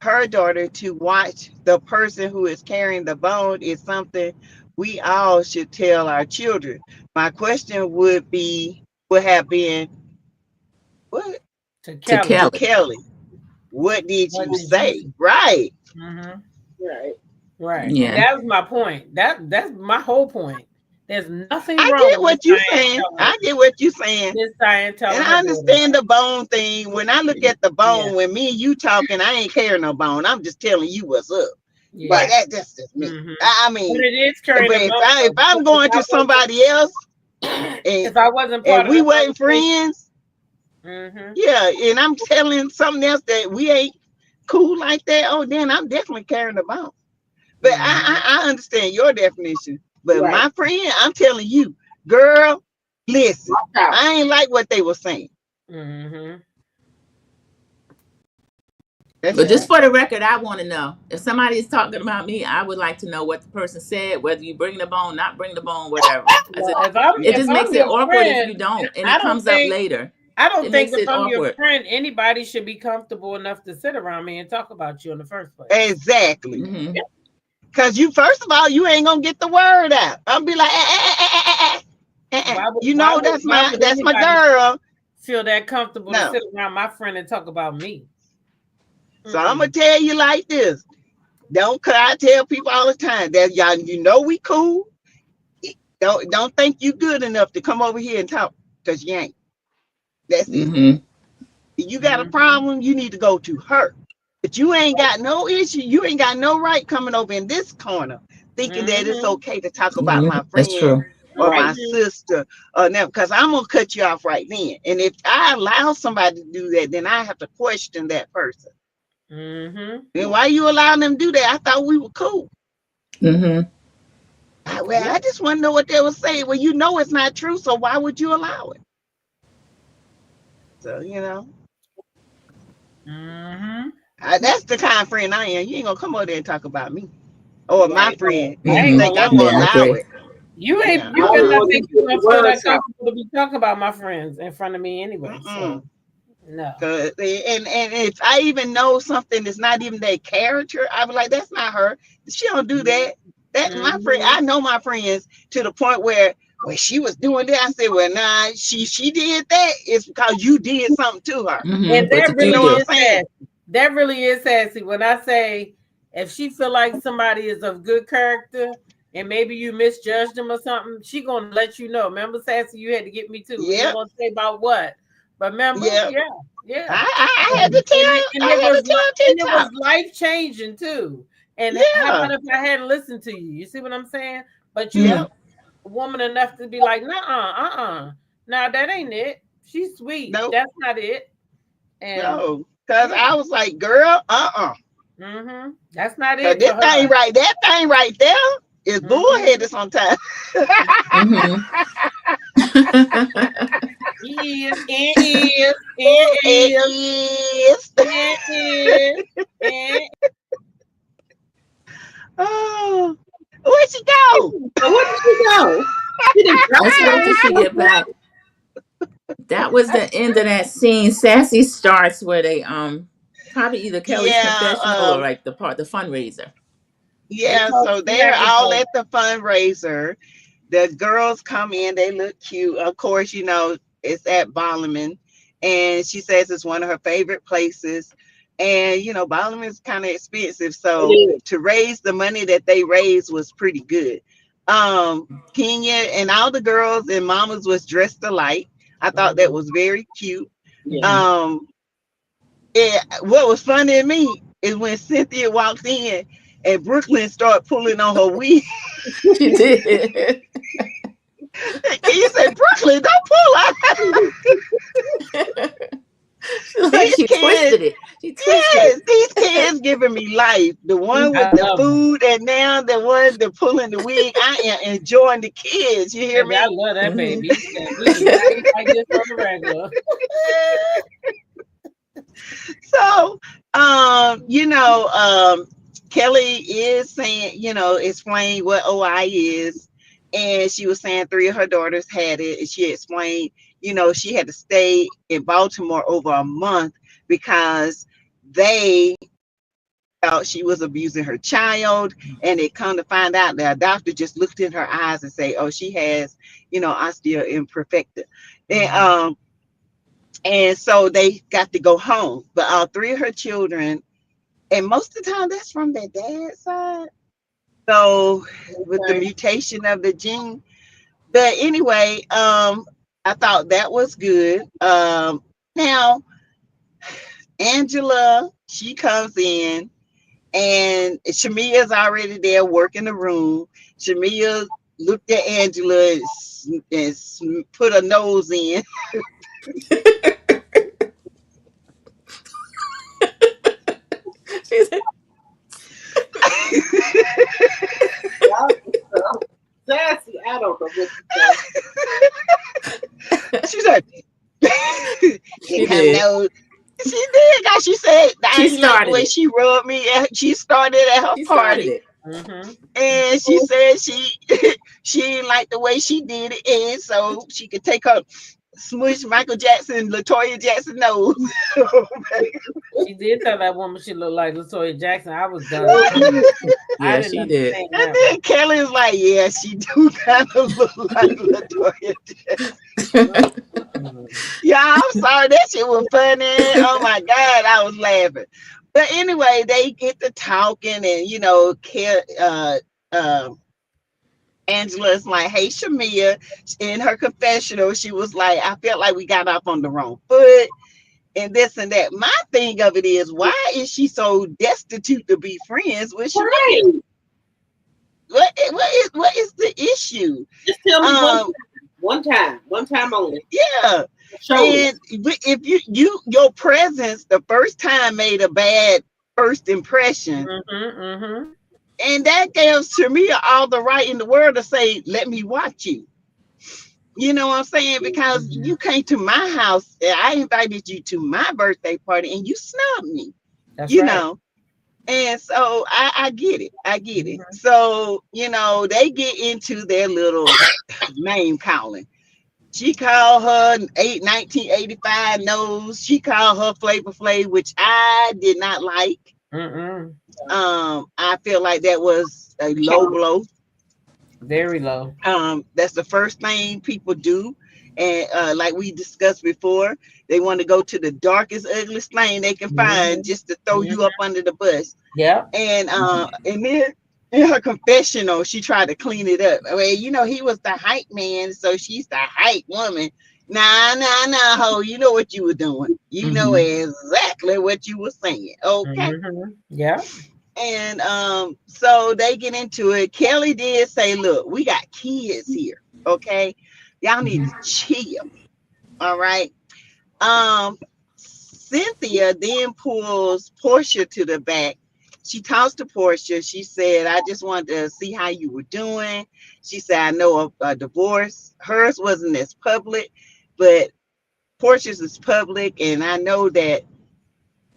her daughter to watch the person who is carrying the bone is something we all should tell our children. My question would have been, what? To To Kelly. To Kelly. What did What you did you say? say? Right. Mm-hmm. Right. Right. Yeah. And that was my point. That's my whole point. There's nothing I wrong get with what you're saying. I get what you're saying. Miss Diane telling And her I understand the bone thing. When I look at the bone, Yeah. when me and you talking, I ain't carrying no bone. I'm just telling you what's up. Yeah. But that's just me. Mhm. I mean, But it is carrying but a if I'm going to somebody else, and if I wasn't part if of we the wasn't conversation, friends, mhm. yeah, and I'm telling something else that we ain't cool like that, oh, then I'm definitely carrying the bone. But I understand your definition. But Right. my friend, I'm telling you, girl, listen, Watch out. I ain't like what they were saying. Mhm. But just for the record, I want to know if somebody is talking about me, I would like to know what the person said, whether you bring the bone, not bring the bone, whatever. Well, It just makes it your awkward if you friend, don't, and I it don't comes up think later. I don't It think makes if it I'm your awkward. friend, anybody should be comfortable enough to sit around me and talk about you in the first place. Exactly. Mhm. Because you, first of all, you ain't gonna get the word out. I'll be like, you know, that's my anybody girl. feel that comfortable to No. sit around my friend and talk about me? So I'm gonna tell you like this. Don't, cause I tell people all the time that y'all, you know, we cool. Don't think you good enough to come over here and talk, cause you ain't. That's it. Mhm. If you got a problem, you need to go to her. But you ain't got no issue. You ain't got no right coming over in this corner thinking that it's okay to talk about my That's friend true. or my sister or never, because I'm gonna cut you off right then. And if I allow somebody to do that, then I have to question that person. And why you allowing them to do that? I thought we were cool. Mhm. I just want to know what they were saying. Well, you know it's not true, so why would you allow it? So, you know. That's the kind of friend I am. You ain't gonna come over there and talk about me or my friend and think I'm gonna allow it. You ain't. You better not think you're gonna feel that comfortable to be talking about my friends in front of me anyway. So, no. And if I even know something that's not even their character, I be like, that's not her. She don't do that. That's my friend. I know my friends to the point where when she was doing that, I said, well, nah, she did that. It's because you did something to her. And that really is sassy. That really is sassy. When I say if she feel like somebody is of good character and maybe you misjudged them or something, she gonna let you know. Remember, sassy, you had to get me too. Yeah. You gonna say about what? But remember, yeah. I had to tell. And it was life changing too. And how about if I hadn't listened to you? You see what I'm saying? But you a woman enough to be like, nah, nah, that ain't it. She's sweet. Nope. That's not it. And no, because I was like, girl, that's not it. That thing right there is bullheaded sometimes. Oh, where'd she go? Where did she go? Let's wait till she get back. That was the end of that scene. Sassy starts where they probably either Kelly's confessional or like the fundraiser. Yeah, so they're all at the fundraiser. The girls come in, they look cute. Of course, you know, it's at Ballerman. And she says it's one of her favorite places. And, you know, Ballerman is kind of expensive. So to raise the money that they raised was pretty good. Kenya and all the girls and mamas was dressed alike. I thought that was very cute. What was funny to me is when Cynthia walked in and Brooklyn started pulling on her wig. She did. You said, Brooklyn, don't pull out. She twisted it. Yes, these kids giving me life. The one with the food and now the one that pulling the wig. I am enjoying the kids. You hear me? I love that baby. We do not eat like this on the regular. So, you know, Kelly is saying, you know, explain what OI is. And she was saying 3 of her daughters had it. And she explained, she had to stay in Baltimore over a month because they felt she was abusing her child. And it come to find out that a doctor just looked in her eyes and say, oh, she has, osteo imperfecta. And so they got to go home. But all 3 of her children, and most of the time that's from their dad's side. So with the mutation of the gene. But anyway, I thought that was good. Now Angela, she comes in and Shamia's already there working the room. Shamia looked at Angela and put her nose in. She said, Sassy, I don't know what She said, she did. She did, guys. She said, I She like the way started it. she rubbed me. She started at her She started party. it. Mm-hmm. And she said she didn't like the way she did it. And so she could take her smush Michael Jackson, Latoya Jackson nose. She did tell that woman she looked like Latoya Jackson. I was done. I Yeah, didn't she did. understand And that then Kelly's like, yeah, she do kind of look like Latoya Jackson. one. Yeah, I'm sorry. That shit was funny. Oh my God, I was laughing. But anyway, they get to talking and, Angela's like, hey, Shamia, in her confessional, she was like, I felt like we got off on the wrong foot and this and that. My thing of it is, why is she so destitute to be friends with Shamia? right. What is the issue? Just tell me one time only. Yeah. Show me. And if your presence the first time made a bad first impression, Mm-hmm, mm-hmm. and that gives Shamia all the right in the world to say, let me watch you. You know what I'm saying? Because you came to my house, I invited you to my birthday party, and you snubbed me. That's right. And so I get it. I get it. Mm-hmm. So, they get into their little name calling. She called her 1985 nose. She called her Flavor Flav, which I did not like. Mm-mm. I feel like that was a low blow. Very low. That's the first thing people do. And like we discussed before, they want to go to the darkest, ugliest thing they can find just to throw you up under the bus. Yeah. And then in her confessional, she tried to clean it up. I mean, he was the hype man, so she's the hype woman. Nah, ho, you know what you were doing. You know exactly what you were saying. Okay. Mm-hmm. Yeah. And so they get into it. Kelly did say, look, we got kids here. Okay. Y'all need to chill. All right. Cynthia then pulls Portia to the back. She talks to Portia. She said, I just wanted to see how you were doing. She said, I know a divorce. Hers wasn't as public, but Portia's is public. And I know that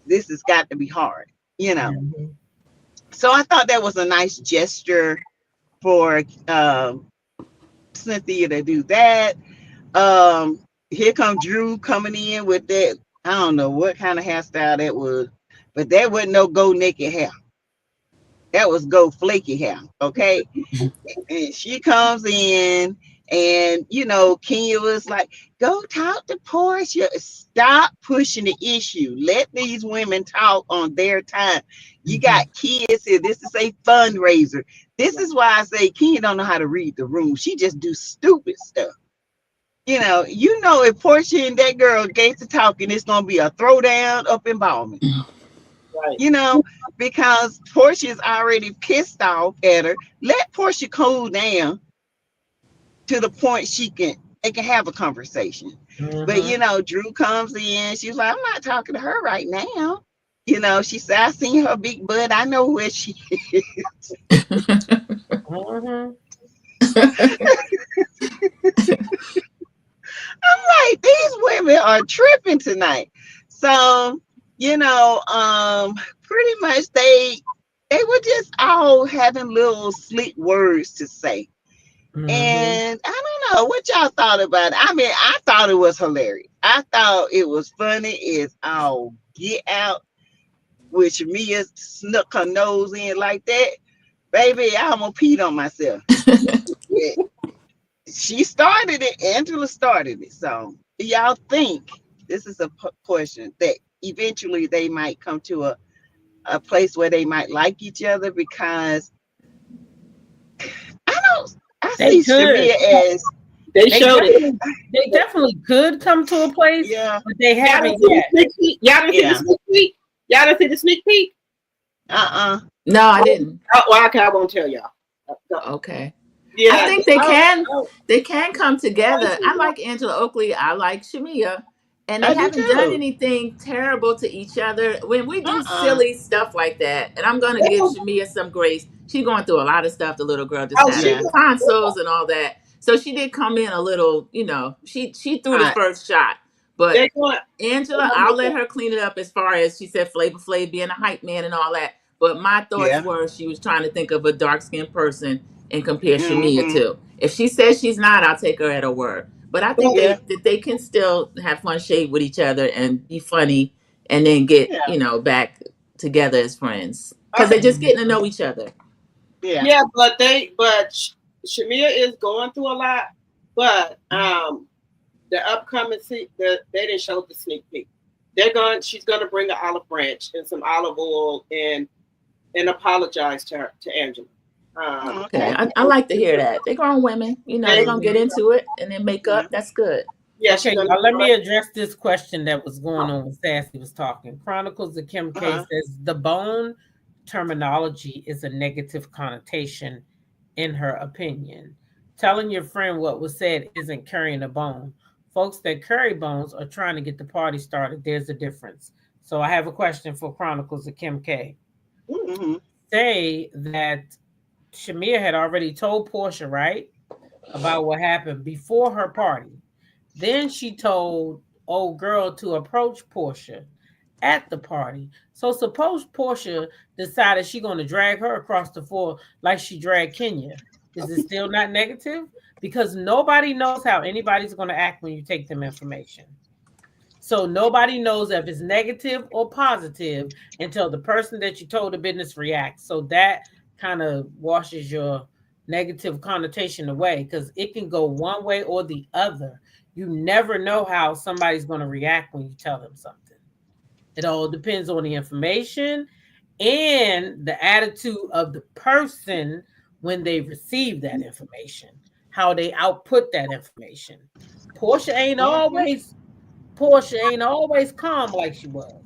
this has got to be hard, Mm-hmm. So I thought that was a nice gesture for Cynthia to do that. Here come Drew coming in with that. I don't know what kind of hairstyle that was, but that wasn't no go naked hair. That was go flaky hair. Okay. And she comes in and, Kenya was like, go talk to Portia. Stop pushing the issue. Let these women talk on their time. You got kids here. This is a fundraiser. This is why I say Kenya don't know how to read the room. She just do stupid stuff. If Portia and that girl get to talking, it's going to be a throwdown up in Ballman. Right. Because Portia's already pissed off at her. Let Portia cool down to the point they can have a conversation. But, Drew comes in. She's like, I'm not talking to her right now. She said, I seen her big butt. I know where she is. Mm-hmm. I'm like, these women are tripping tonight. So, pretty much they were just all having little slick words to say. And I don't know what y'all thought about it. I mean, I thought it was hilarious. I thought it was funny as all get out, which Mia snuck her nose in like that. Baby, I almost peed on myself. Yeah, she started it. Angela started it. So, do y'all think this is a question that eventually they might come to a place where they might like each other? Because I They see could. Shamia as They showed it. They definitely could come to a place, yeah. but they Y'all haven't didn't yet. see the sneak peek? Y'all didn't see the sneak peek? No, I didn't. Oh, well, okay, I won't tell y'all. Okay. Yeah, I think they can come together. I like Angela Oakley. I like Shamia. And they I do haven't done too. anything terrible to each other. When we do silly stuff like that, and I'm gonna give Shamia some grace. She's going through a lot of stuff. The little girl just had Yeah. tonsils and all that. So she did come in a little, she threw the Hot. first shot. But They're going. Angela, I'll let her clean it up as far as she said Flavor Flav being a hype man and all that. But my thoughts Yeah. were she was trying to think of a dark skinned person and compare Shamia Mm-hmm. to. If she says she's not, I'll take her at her word. But I think Yeah. they can still have fun shade with each other and be funny and then get, Yeah. back together as friends. Because they're just getting to know each other. Yeah. Yeah, but Shamia is going through a lot. But the upcoming they didn't show the sneak peek. She's gonna bring an olive branch and some olive oil and apologize to Angela. Okay, I like to hear that. They're grown women, they're gonna get into it and then make up. That's good. Yeah, Okay, y'all, let me address this question that was going on when Sassy was talking. Chronicles of Kim K says the bone terminology is a negative connotation in her opinion. Telling your friend what was said isn't carrying a bone. Folks that carry bones are trying to get the party started. There's a difference. So I have a question for Chronicles of Kim K. Say that Shamia had already told Portia, right, about what happened before her party. Then she told old girl to approach Portia at the party. So suppose Portia decided she's going to drag her across the floor like she dragged Kenya. Is it still not negative? Because nobody knows how anybody's going to act when you take them information. So nobody knows if it's negative or positive until the person that you told the business reacts. So that kind of washes your negative connotation away because it can go one way or the other. You never know how somebody's going to react when you tell them something. It all depends on the information and the attitude of the person when they receive that information, how they output that information. Portia ain't always calm like she was.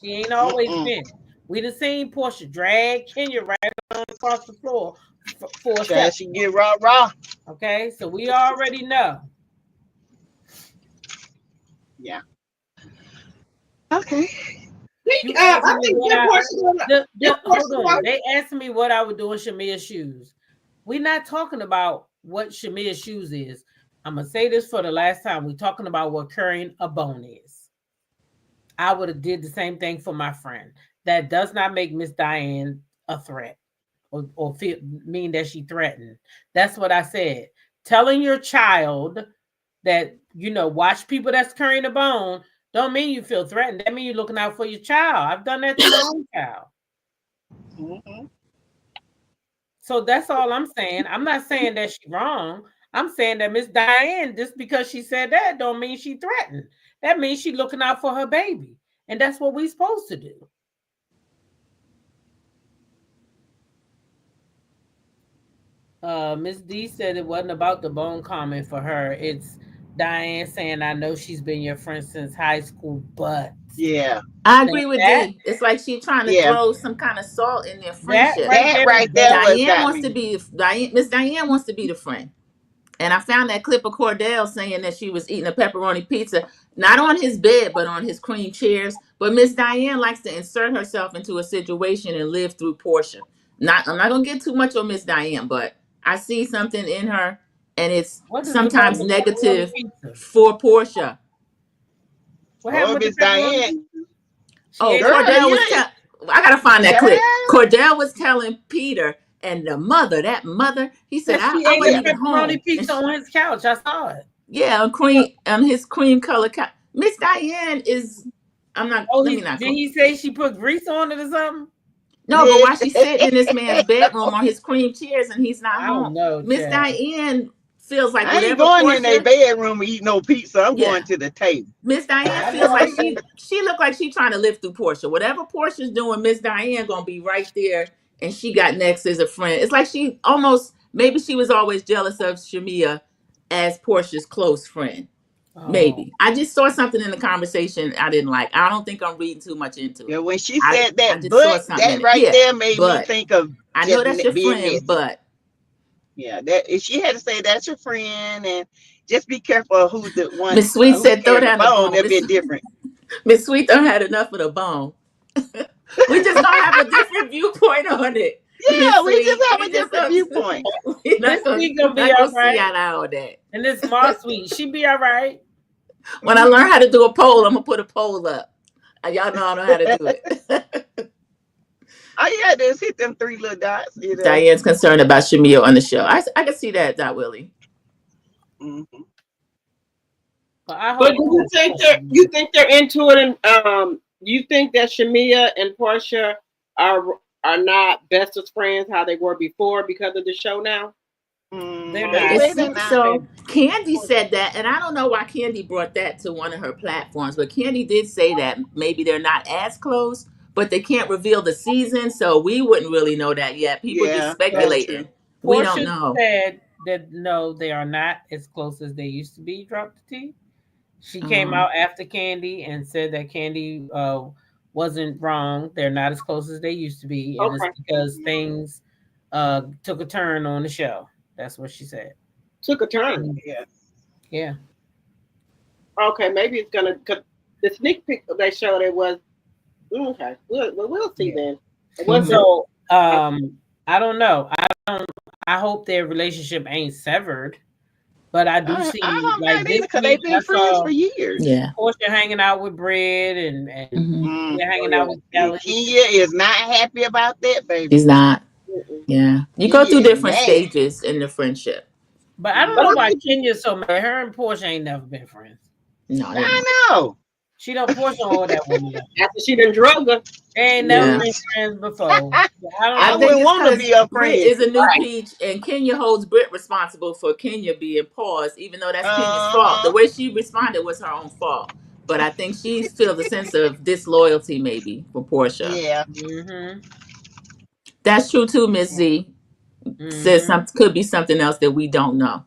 She ain't always been. We done seen Portia drag Kenya right across the floor for a second. She get raw. Okay, so we already know. Yeah. Okay. Hold on. They asked me what I would do in Shamia's shoes. We're not talking about what Shamia's shoes is. I'm gonna say this for the last time. We're talking about what carrying a bone is. I would have did the same thing for my friend. That does not make Miss Diane a threat or mean that she threatened. That's what I said. Telling your child that, watch people that's carrying a bone don't mean you feel threatened. That means you're looking out for your child. I've done that to my own child. So that's all I'm saying. I'm not saying that she's wrong. I'm saying that Miss Diane, just because she said that, don't mean she threatened. That means she's looking out for her baby. And that's what we're supposed to do. Miss D said it wasn't about the bone comment for her. It's Diane saying, I know she's been your friend since high school, but. Yeah. I agree with D. It's like she's trying to throw some kind of salt in their friendship. That right there Diane wants to be Miss Diane wants to be the friend. And I found that clip of Cordell saying that she was eating a pepperoni pizza, not on his bed, but on his cream chairs. But Miss Diane likes to insert herself into a situation and live through Portia. I'm not gonna get too much on Miss Diane, but I see something in her, and it's sometimes negative for Portia. What happened with Miss Diane? Cordell was I gotta find that clip. Cordell was telling Peter And the mother, he said, She I ate wasn't the even home. pepperoni pizza on his couch. I saw it. Yeah, on his cream color couch. Miss Diane is, I'm not, Oh, let me not. Did he say she put grease on it or something? No, but while she's sitting in this man's bedroom on his cream chairs and he's not I home, don't know, Miss Chad. Diane feels like I ain't whatever going in their Portia, bedroom and eat no pizza. I'm Yeah. going to the table. Miss Diane I feels know. like she looked like she trying to live through Portia. Whatever Portia's doing, Miss Diane gonna be right there, and she got next as a friend. It's like she almost, maybe she was always jealous of Shamia as Portia's close friend. Oh. Maybe. I just saw something in the conversation I didn't like. I don't think I'm reading too much into it. Yeah, when she said that, I just but saw something in that it. right Yeah, there made me but think of I know just that's your being friend, messy. but Yeah, that if she had to say that's your friend, and just be careful of who's the one Miss Sweet who said, throw carrying the down the bone. bone. That'd be different. Miss Sweet done had enough of the bone. We just gonna have a different viewpoint on it. Yeah, we just have We a different viewpoint. We're This not week gonna be gonna all right. see eye to eye on that. And this small sweet, she be all right. When I learn how to do a poll, I'm gonna put a poll up. Y'all know I know how to do it. All you gotta do is hit them 3 little dots. You know. Diane's concerned about Shamil on the show. I can see that, Dot Willie. Mm-hmm. But do you think they're into it, and you think that Shamia and Portia are not best of friends how they were before because of the show now? They're It not. seems so. Candy said that, and I don't know why Candy brought that to one of her platforms, but Candy did say that maybe they're not as close, but they can't reveal the season, so we wouldn't really know that yet. People just speculating. We don't know. Said that no, they are not as close as they used to be. Drop the T. She came out after Candy and said that Candy wasn't wrong. They're not as close as they used to be, and it's because things took a turn on the show. That's what she said. Took a turn. Yeah. Okay, maybe it's gonna. Cause the sneak peek they showed it was okay. We'll see then. So I don't know. I hope their relationship ain't severed. But I do see like this because they've been friends for years. Yeah, Portia hanging out with Bread and they're hanging out with Kelly. Kenya is not happy about that, baby. He's not. Yeah, you go through different stages in the friendship. But I don't know why Kenya's so mad. Her and Portia ain't never been friends. No, I know. She don't Portia all that woman. After she done drug her. They ain't never been friends before. I wouldn't want to be a friend. Britt is a new peach, and Kenya holds Britt responsible for Kenya being paused, even though that's Kenya's fault. The way she responded was her own fault. But I think she feels a sense of disloyalty, maybe, for Portia. Yeah. That's true too, Miss Z. Says could be something else that we don't know.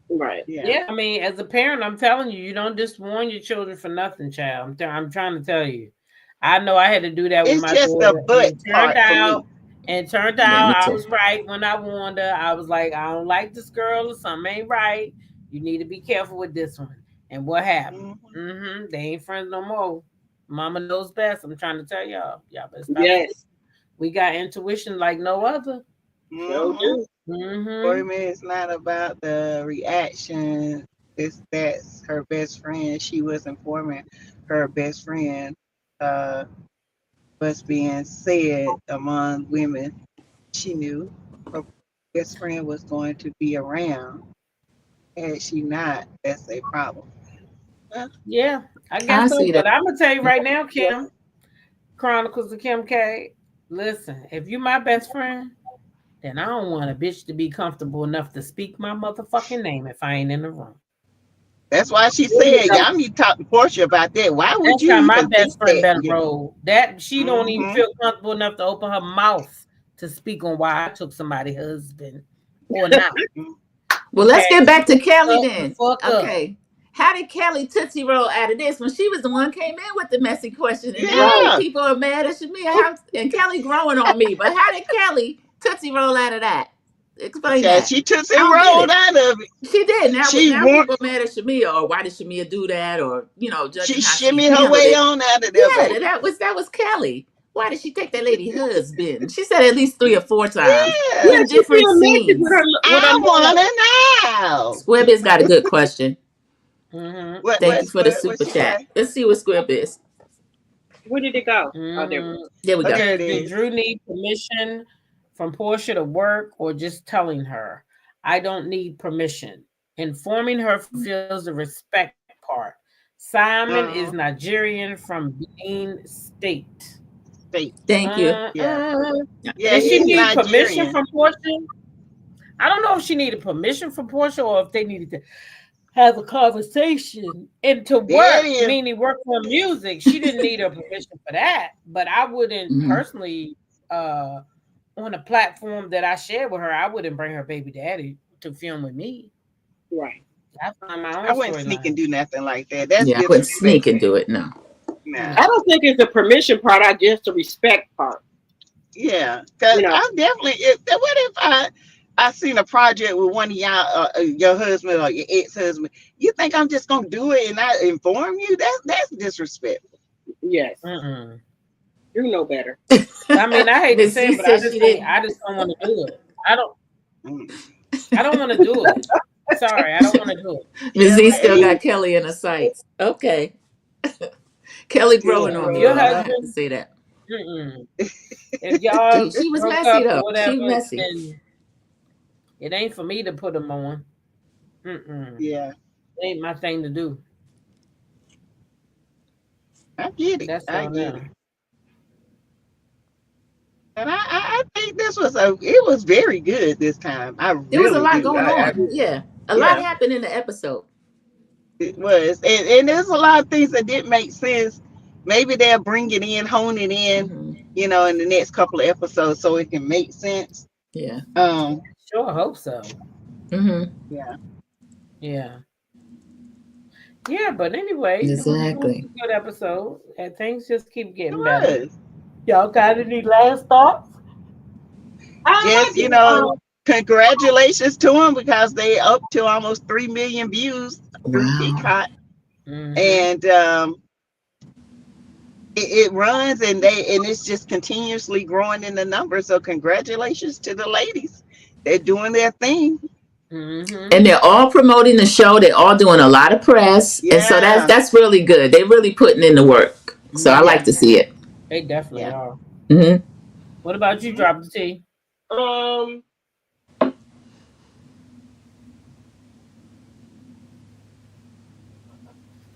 Right. Yeah. I mean, as a parent, I'm telling you, you don't just warn your children for nothing, child. I'm trying to tell you. I know I had to do that with my daughter. It turned out I was right when I warned her. I was like, I don't like this girl or something ain't right. You need to be careful with this one. And what happened? They ain't friends no more. Mama knows best. I'm trying to tell y'all. Y'all better stop. Yes. We got intuition like no other. For me, it's not about the reaction. That's her best friend. She was informing her best friend what's being said among women. She knew her best friend was going to be around. Had she not, that's a problem. Yeah, I guess so. But I'm gonna tell you right now, Kim, Chronicles of Kim K. Listen, if you my best friend, then I don't want a bitch to be comfortable enough to speak my motherfucking name if I ain't in the room. That's why she said, y'all need to talk to Portia about that. Why would you even my best friend that, better roll? That she don't even feel comfortable enough to open her mouth to speak on why I took somebody's husband or not. Well, let's get back to Kelly then. Okay. How did Kelly Tootsie Roll out of this when she was the one came in with the messy question? And now people are mad at Shamia and Kelly growing on me. But how did Kelly Tootsie Roll out of that? Explain that. She Tootsie rolled out of it. She did. Now people mad at Shamia, or why did Shamia do that? Or, she shimmied her way on out of there. Yeah, that was Kelly. Why did she take that lady husband? She said at least 3 or 4 times. Yeah, in different scenes. I want to know. Squibby's got a good question. Thank you for the super chat. Let's see what Squib is. Where did it go? Oh, there we go. Did Drew need permission from Portia to work or just telling her, I don't need permission. Informing her fulfills the respect part. Simon is Uh-huh. Nigerian from Benin State. State. Thank you. Yeah. Yeah, Did she he's need permission Nigerian. from Portia? I don't know if she needed permission from Portia or if they needed to have a conversation and to There it work, is. meaning work on music. She didn't need her permission for that. But I wouldn't Mhm. personally, on a platform that I share with her, I wouldn't bring her baby daddy to film with me. Right. I find my I own wouldn't sneak and storyline. do nothing like that. That's Yeah, I wouldn't sneak and disrespectful. do it. No. Nah. I don't think it's the permission part. I just the respect part. Yeah, because You know. I'm definitely. What if I seen a project with one of y'all, your husband or your ex-husband? You think I'm just gonna do it and not inform you? That's disrespectful. Yes. Mm-mm. You know better. I mean, I hate to Miss say Z it, but I said just she don't. didn't. I just don't want to do it. I don't. Mm. I don't want to do it. Sorry, I don't want to do it. Miss Yeah, Z still lady. got Kelly in her sights. Okay. Kelly growing Yeah, on me, Your y'all. Lord. I have to husband. say that. Mm-mm. If y'all She was broke messy up or though. She whatever, messy. then it ain't for me to put them on. Mm-mm. Yeah, It ain't my thing to do. I get it. That's I all get now. it. And I think it was very good this time. I There was a really lot do. going on. Yeah. A lot Yeah, happened in the episode. it was. And there's a lot of things that didn't make sense. Maybe they'll bring it in, hone it in, Hmm. in the next couple of episodes so it can make sense. Yeah. Um, Sure, hope so. Hmm. yeah, Yeah. Yeah, but anyway, it was Exactly. a good episode, and things just keep it getting better. was. Y'all got any last thoughts? I Just, do. congratulations to them because they up to almost 3 million views through Wow. Peacock. Mm-hmm. And it runs and it's just continuously growing in the numbers. So congratulations to the ladies. They're doing their thing. Mm-hmm. And they're all promoting the show. They're all doing a lot of press. And so that's Yeah. that's really good. They're really putting in the work. So I like Yeah. to see it. They definitely Yeah. are. Hmm. What about you, Mhm. Drop the T? Um.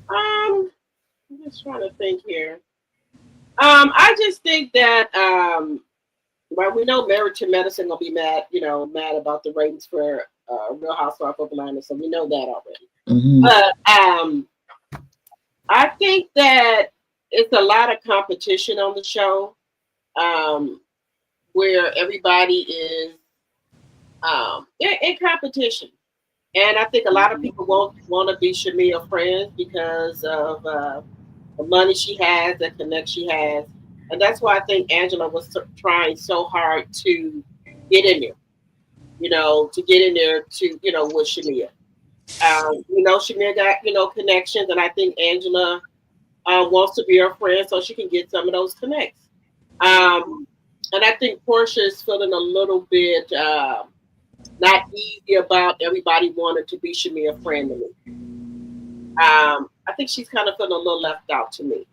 I'm just trying to think here. I just think that well, we know Married to Medicine gonna be mad, mad about the ratings for Real Housewives of Atlanta, so we know that already. Hmm. But I think that it's a lot of competition on the show, where everybody is in competition. And I think a lot of people won't want to be Shamia friends because of the money she has, the connect she has. And that's why I think Angela was trying so hard to get in there, to get in there to, with Shamia. Shamia got, connections, and I think Angela wants to be her friend so she can get some of those connects. And I think Portia is feeling a little bit not easy about everybody wanting to be Shamia friend to me. I think she's kind of feeling a little left out to me.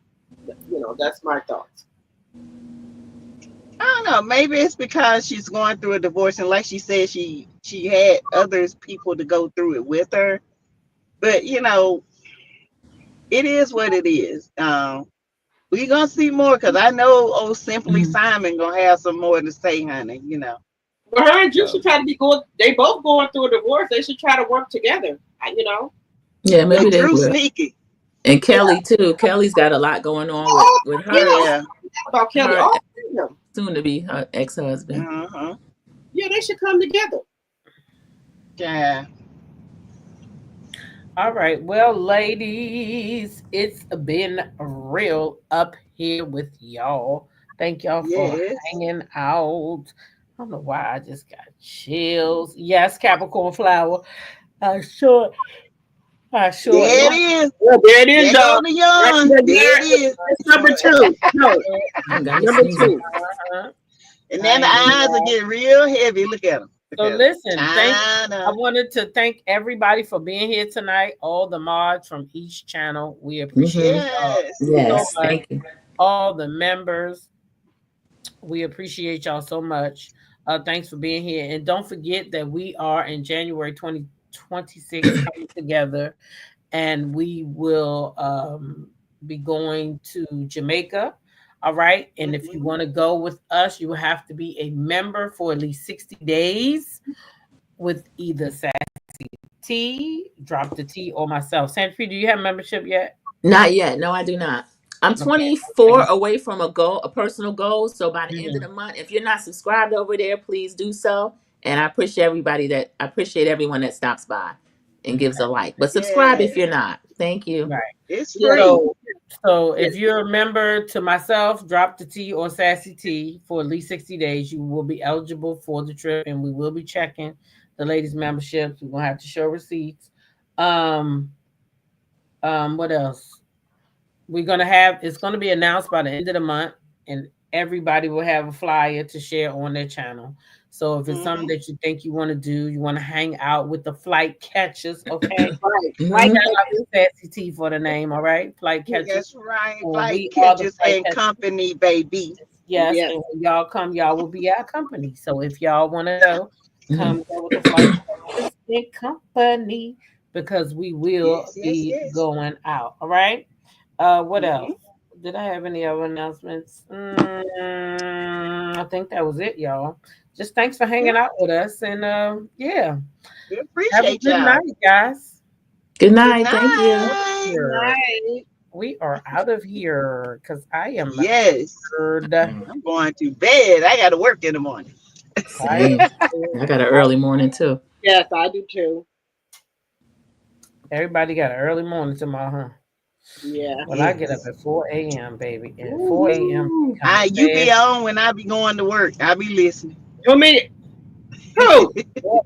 That's my thoughts. I don't know. Maybe it's because she's going through a divorce, and like she said, she had others people to go through it with her. But it is what it is. We're gonna see more because I know old Simply Hmm. Simon gonna have some more to say, honey. But her and Drew So should try to be good. They both going through a divorce. They should try to work together. You know. Yeah, well, maybe they Drew will. sneaky. And Yeah. Kelly too. Kelly's got a lot going on with her Yeah. About Kelly. her All three of them. soon to be her ex-husband. Uh-huh. Yeah, they should come together. Yeah. All right. Well, ladies, it's been real up here with y'all. Thank y'all for Yes. hanging out. I don't know why I just got chills. Yes, Capricorn flower. I sure There it am. is. Well, there it is, There go y'all. the young. There it is. That's number 2. No, I got number sneeze. 2. Uh-huh. And I then the am. eyes are getting real heavy. Look at them. So Look at them. listen, I China. wanted to thank everybody for being here tonight. All the mods from each channel. We Hmm. appreciate y'all Yes. so Yes, much. thank you. All the members. We appreciate y'all so much. Thanks for being here. And don't forget that we are in January 2026 coming together, and we will be going to Jamaica. All right. And if you want to go with us, you will have to be a member for at least 60 days with either Sassy T, Drop the T, or myself. Sandra, do you have membership yet? Not yet. No, I do not. I'm 24 away from a personal goal. So by the end of the month, if you're not subscribed over there, please do so. And I appreciate everyone that stops by and gives a like. But subscribe if you're not. Thank you. Right. It's free. So if you're a member to myself, Drop the T or Sassy T for at least 60 days, you will be eligible for the trip, and we will be checking the ladies' memberships. We're gonna have to show receipts. What else? It's gonna be announced by the end of the month, and everybody will have a flyer to share on their channel. So if it's something that you think you want to do, you want to hang out with the flight catchers, okay? Flight catchers, Sassy T for the name, all right? Flight catchers. That's right. Flight catchers and company, baby. Yes, and when y'all come, y'all will be our company. So if y'all want to go, come go with the flight catchers and company, because we will be going out. All right. What else? Did I have any other announcements? I think that was it, y'all. Just thanks for hanging out with us, and we appreciate have a good night, guys. Good night. Thank you. Good night. We are out of here because I am I'm going to bed. I got to work in the morning. I got an early morning too. Yes, I do too. Everybody got an early morning tomorrow, huh? Yeah. Well, I get up at 4 a.m., baby. And 4 a.m. You be on when I be going to work. I be listening. You mean who? Who?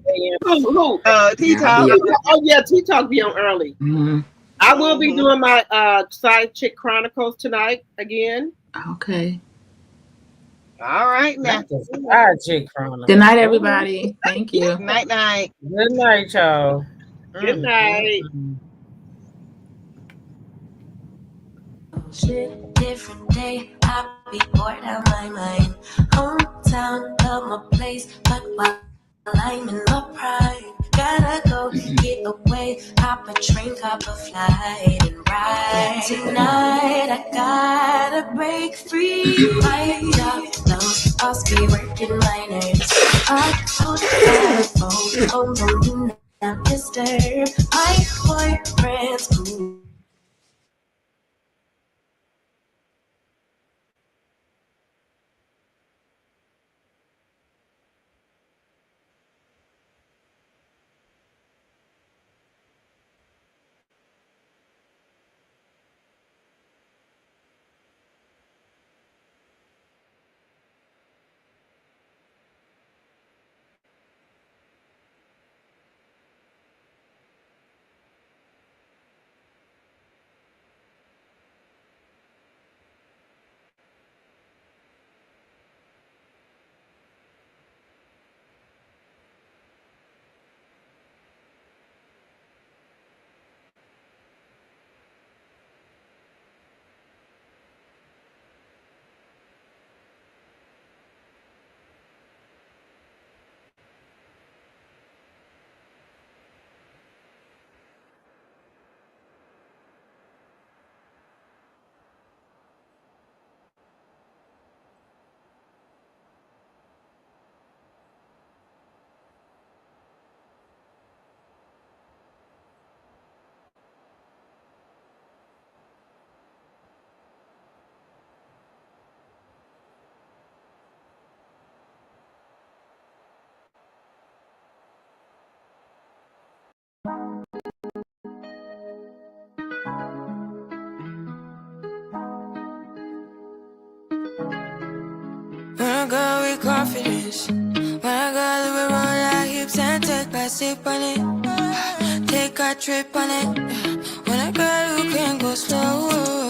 T-Talk. Oh yeah, T-Talk be on early. I will be doing my Side Chick Chronicles tonight again. Okay. All right now. Side Chick Chronicles. Good night, everybody. Thank you. Night. Good night, y'all. Good night. Shit, different day, I be bored out my mind. Hometown, love my place, but while I'm in my prime, gotta go get away, hop a train, hop a flight, and ride. Tonight I gotta break free. My job, those boss be working my nerves. I put that phone on do not disturb. My boyfriend's cool. When I go with confidence, when I go live around like hips and take my sip on it, take a trip on it. When I go, you can go slow.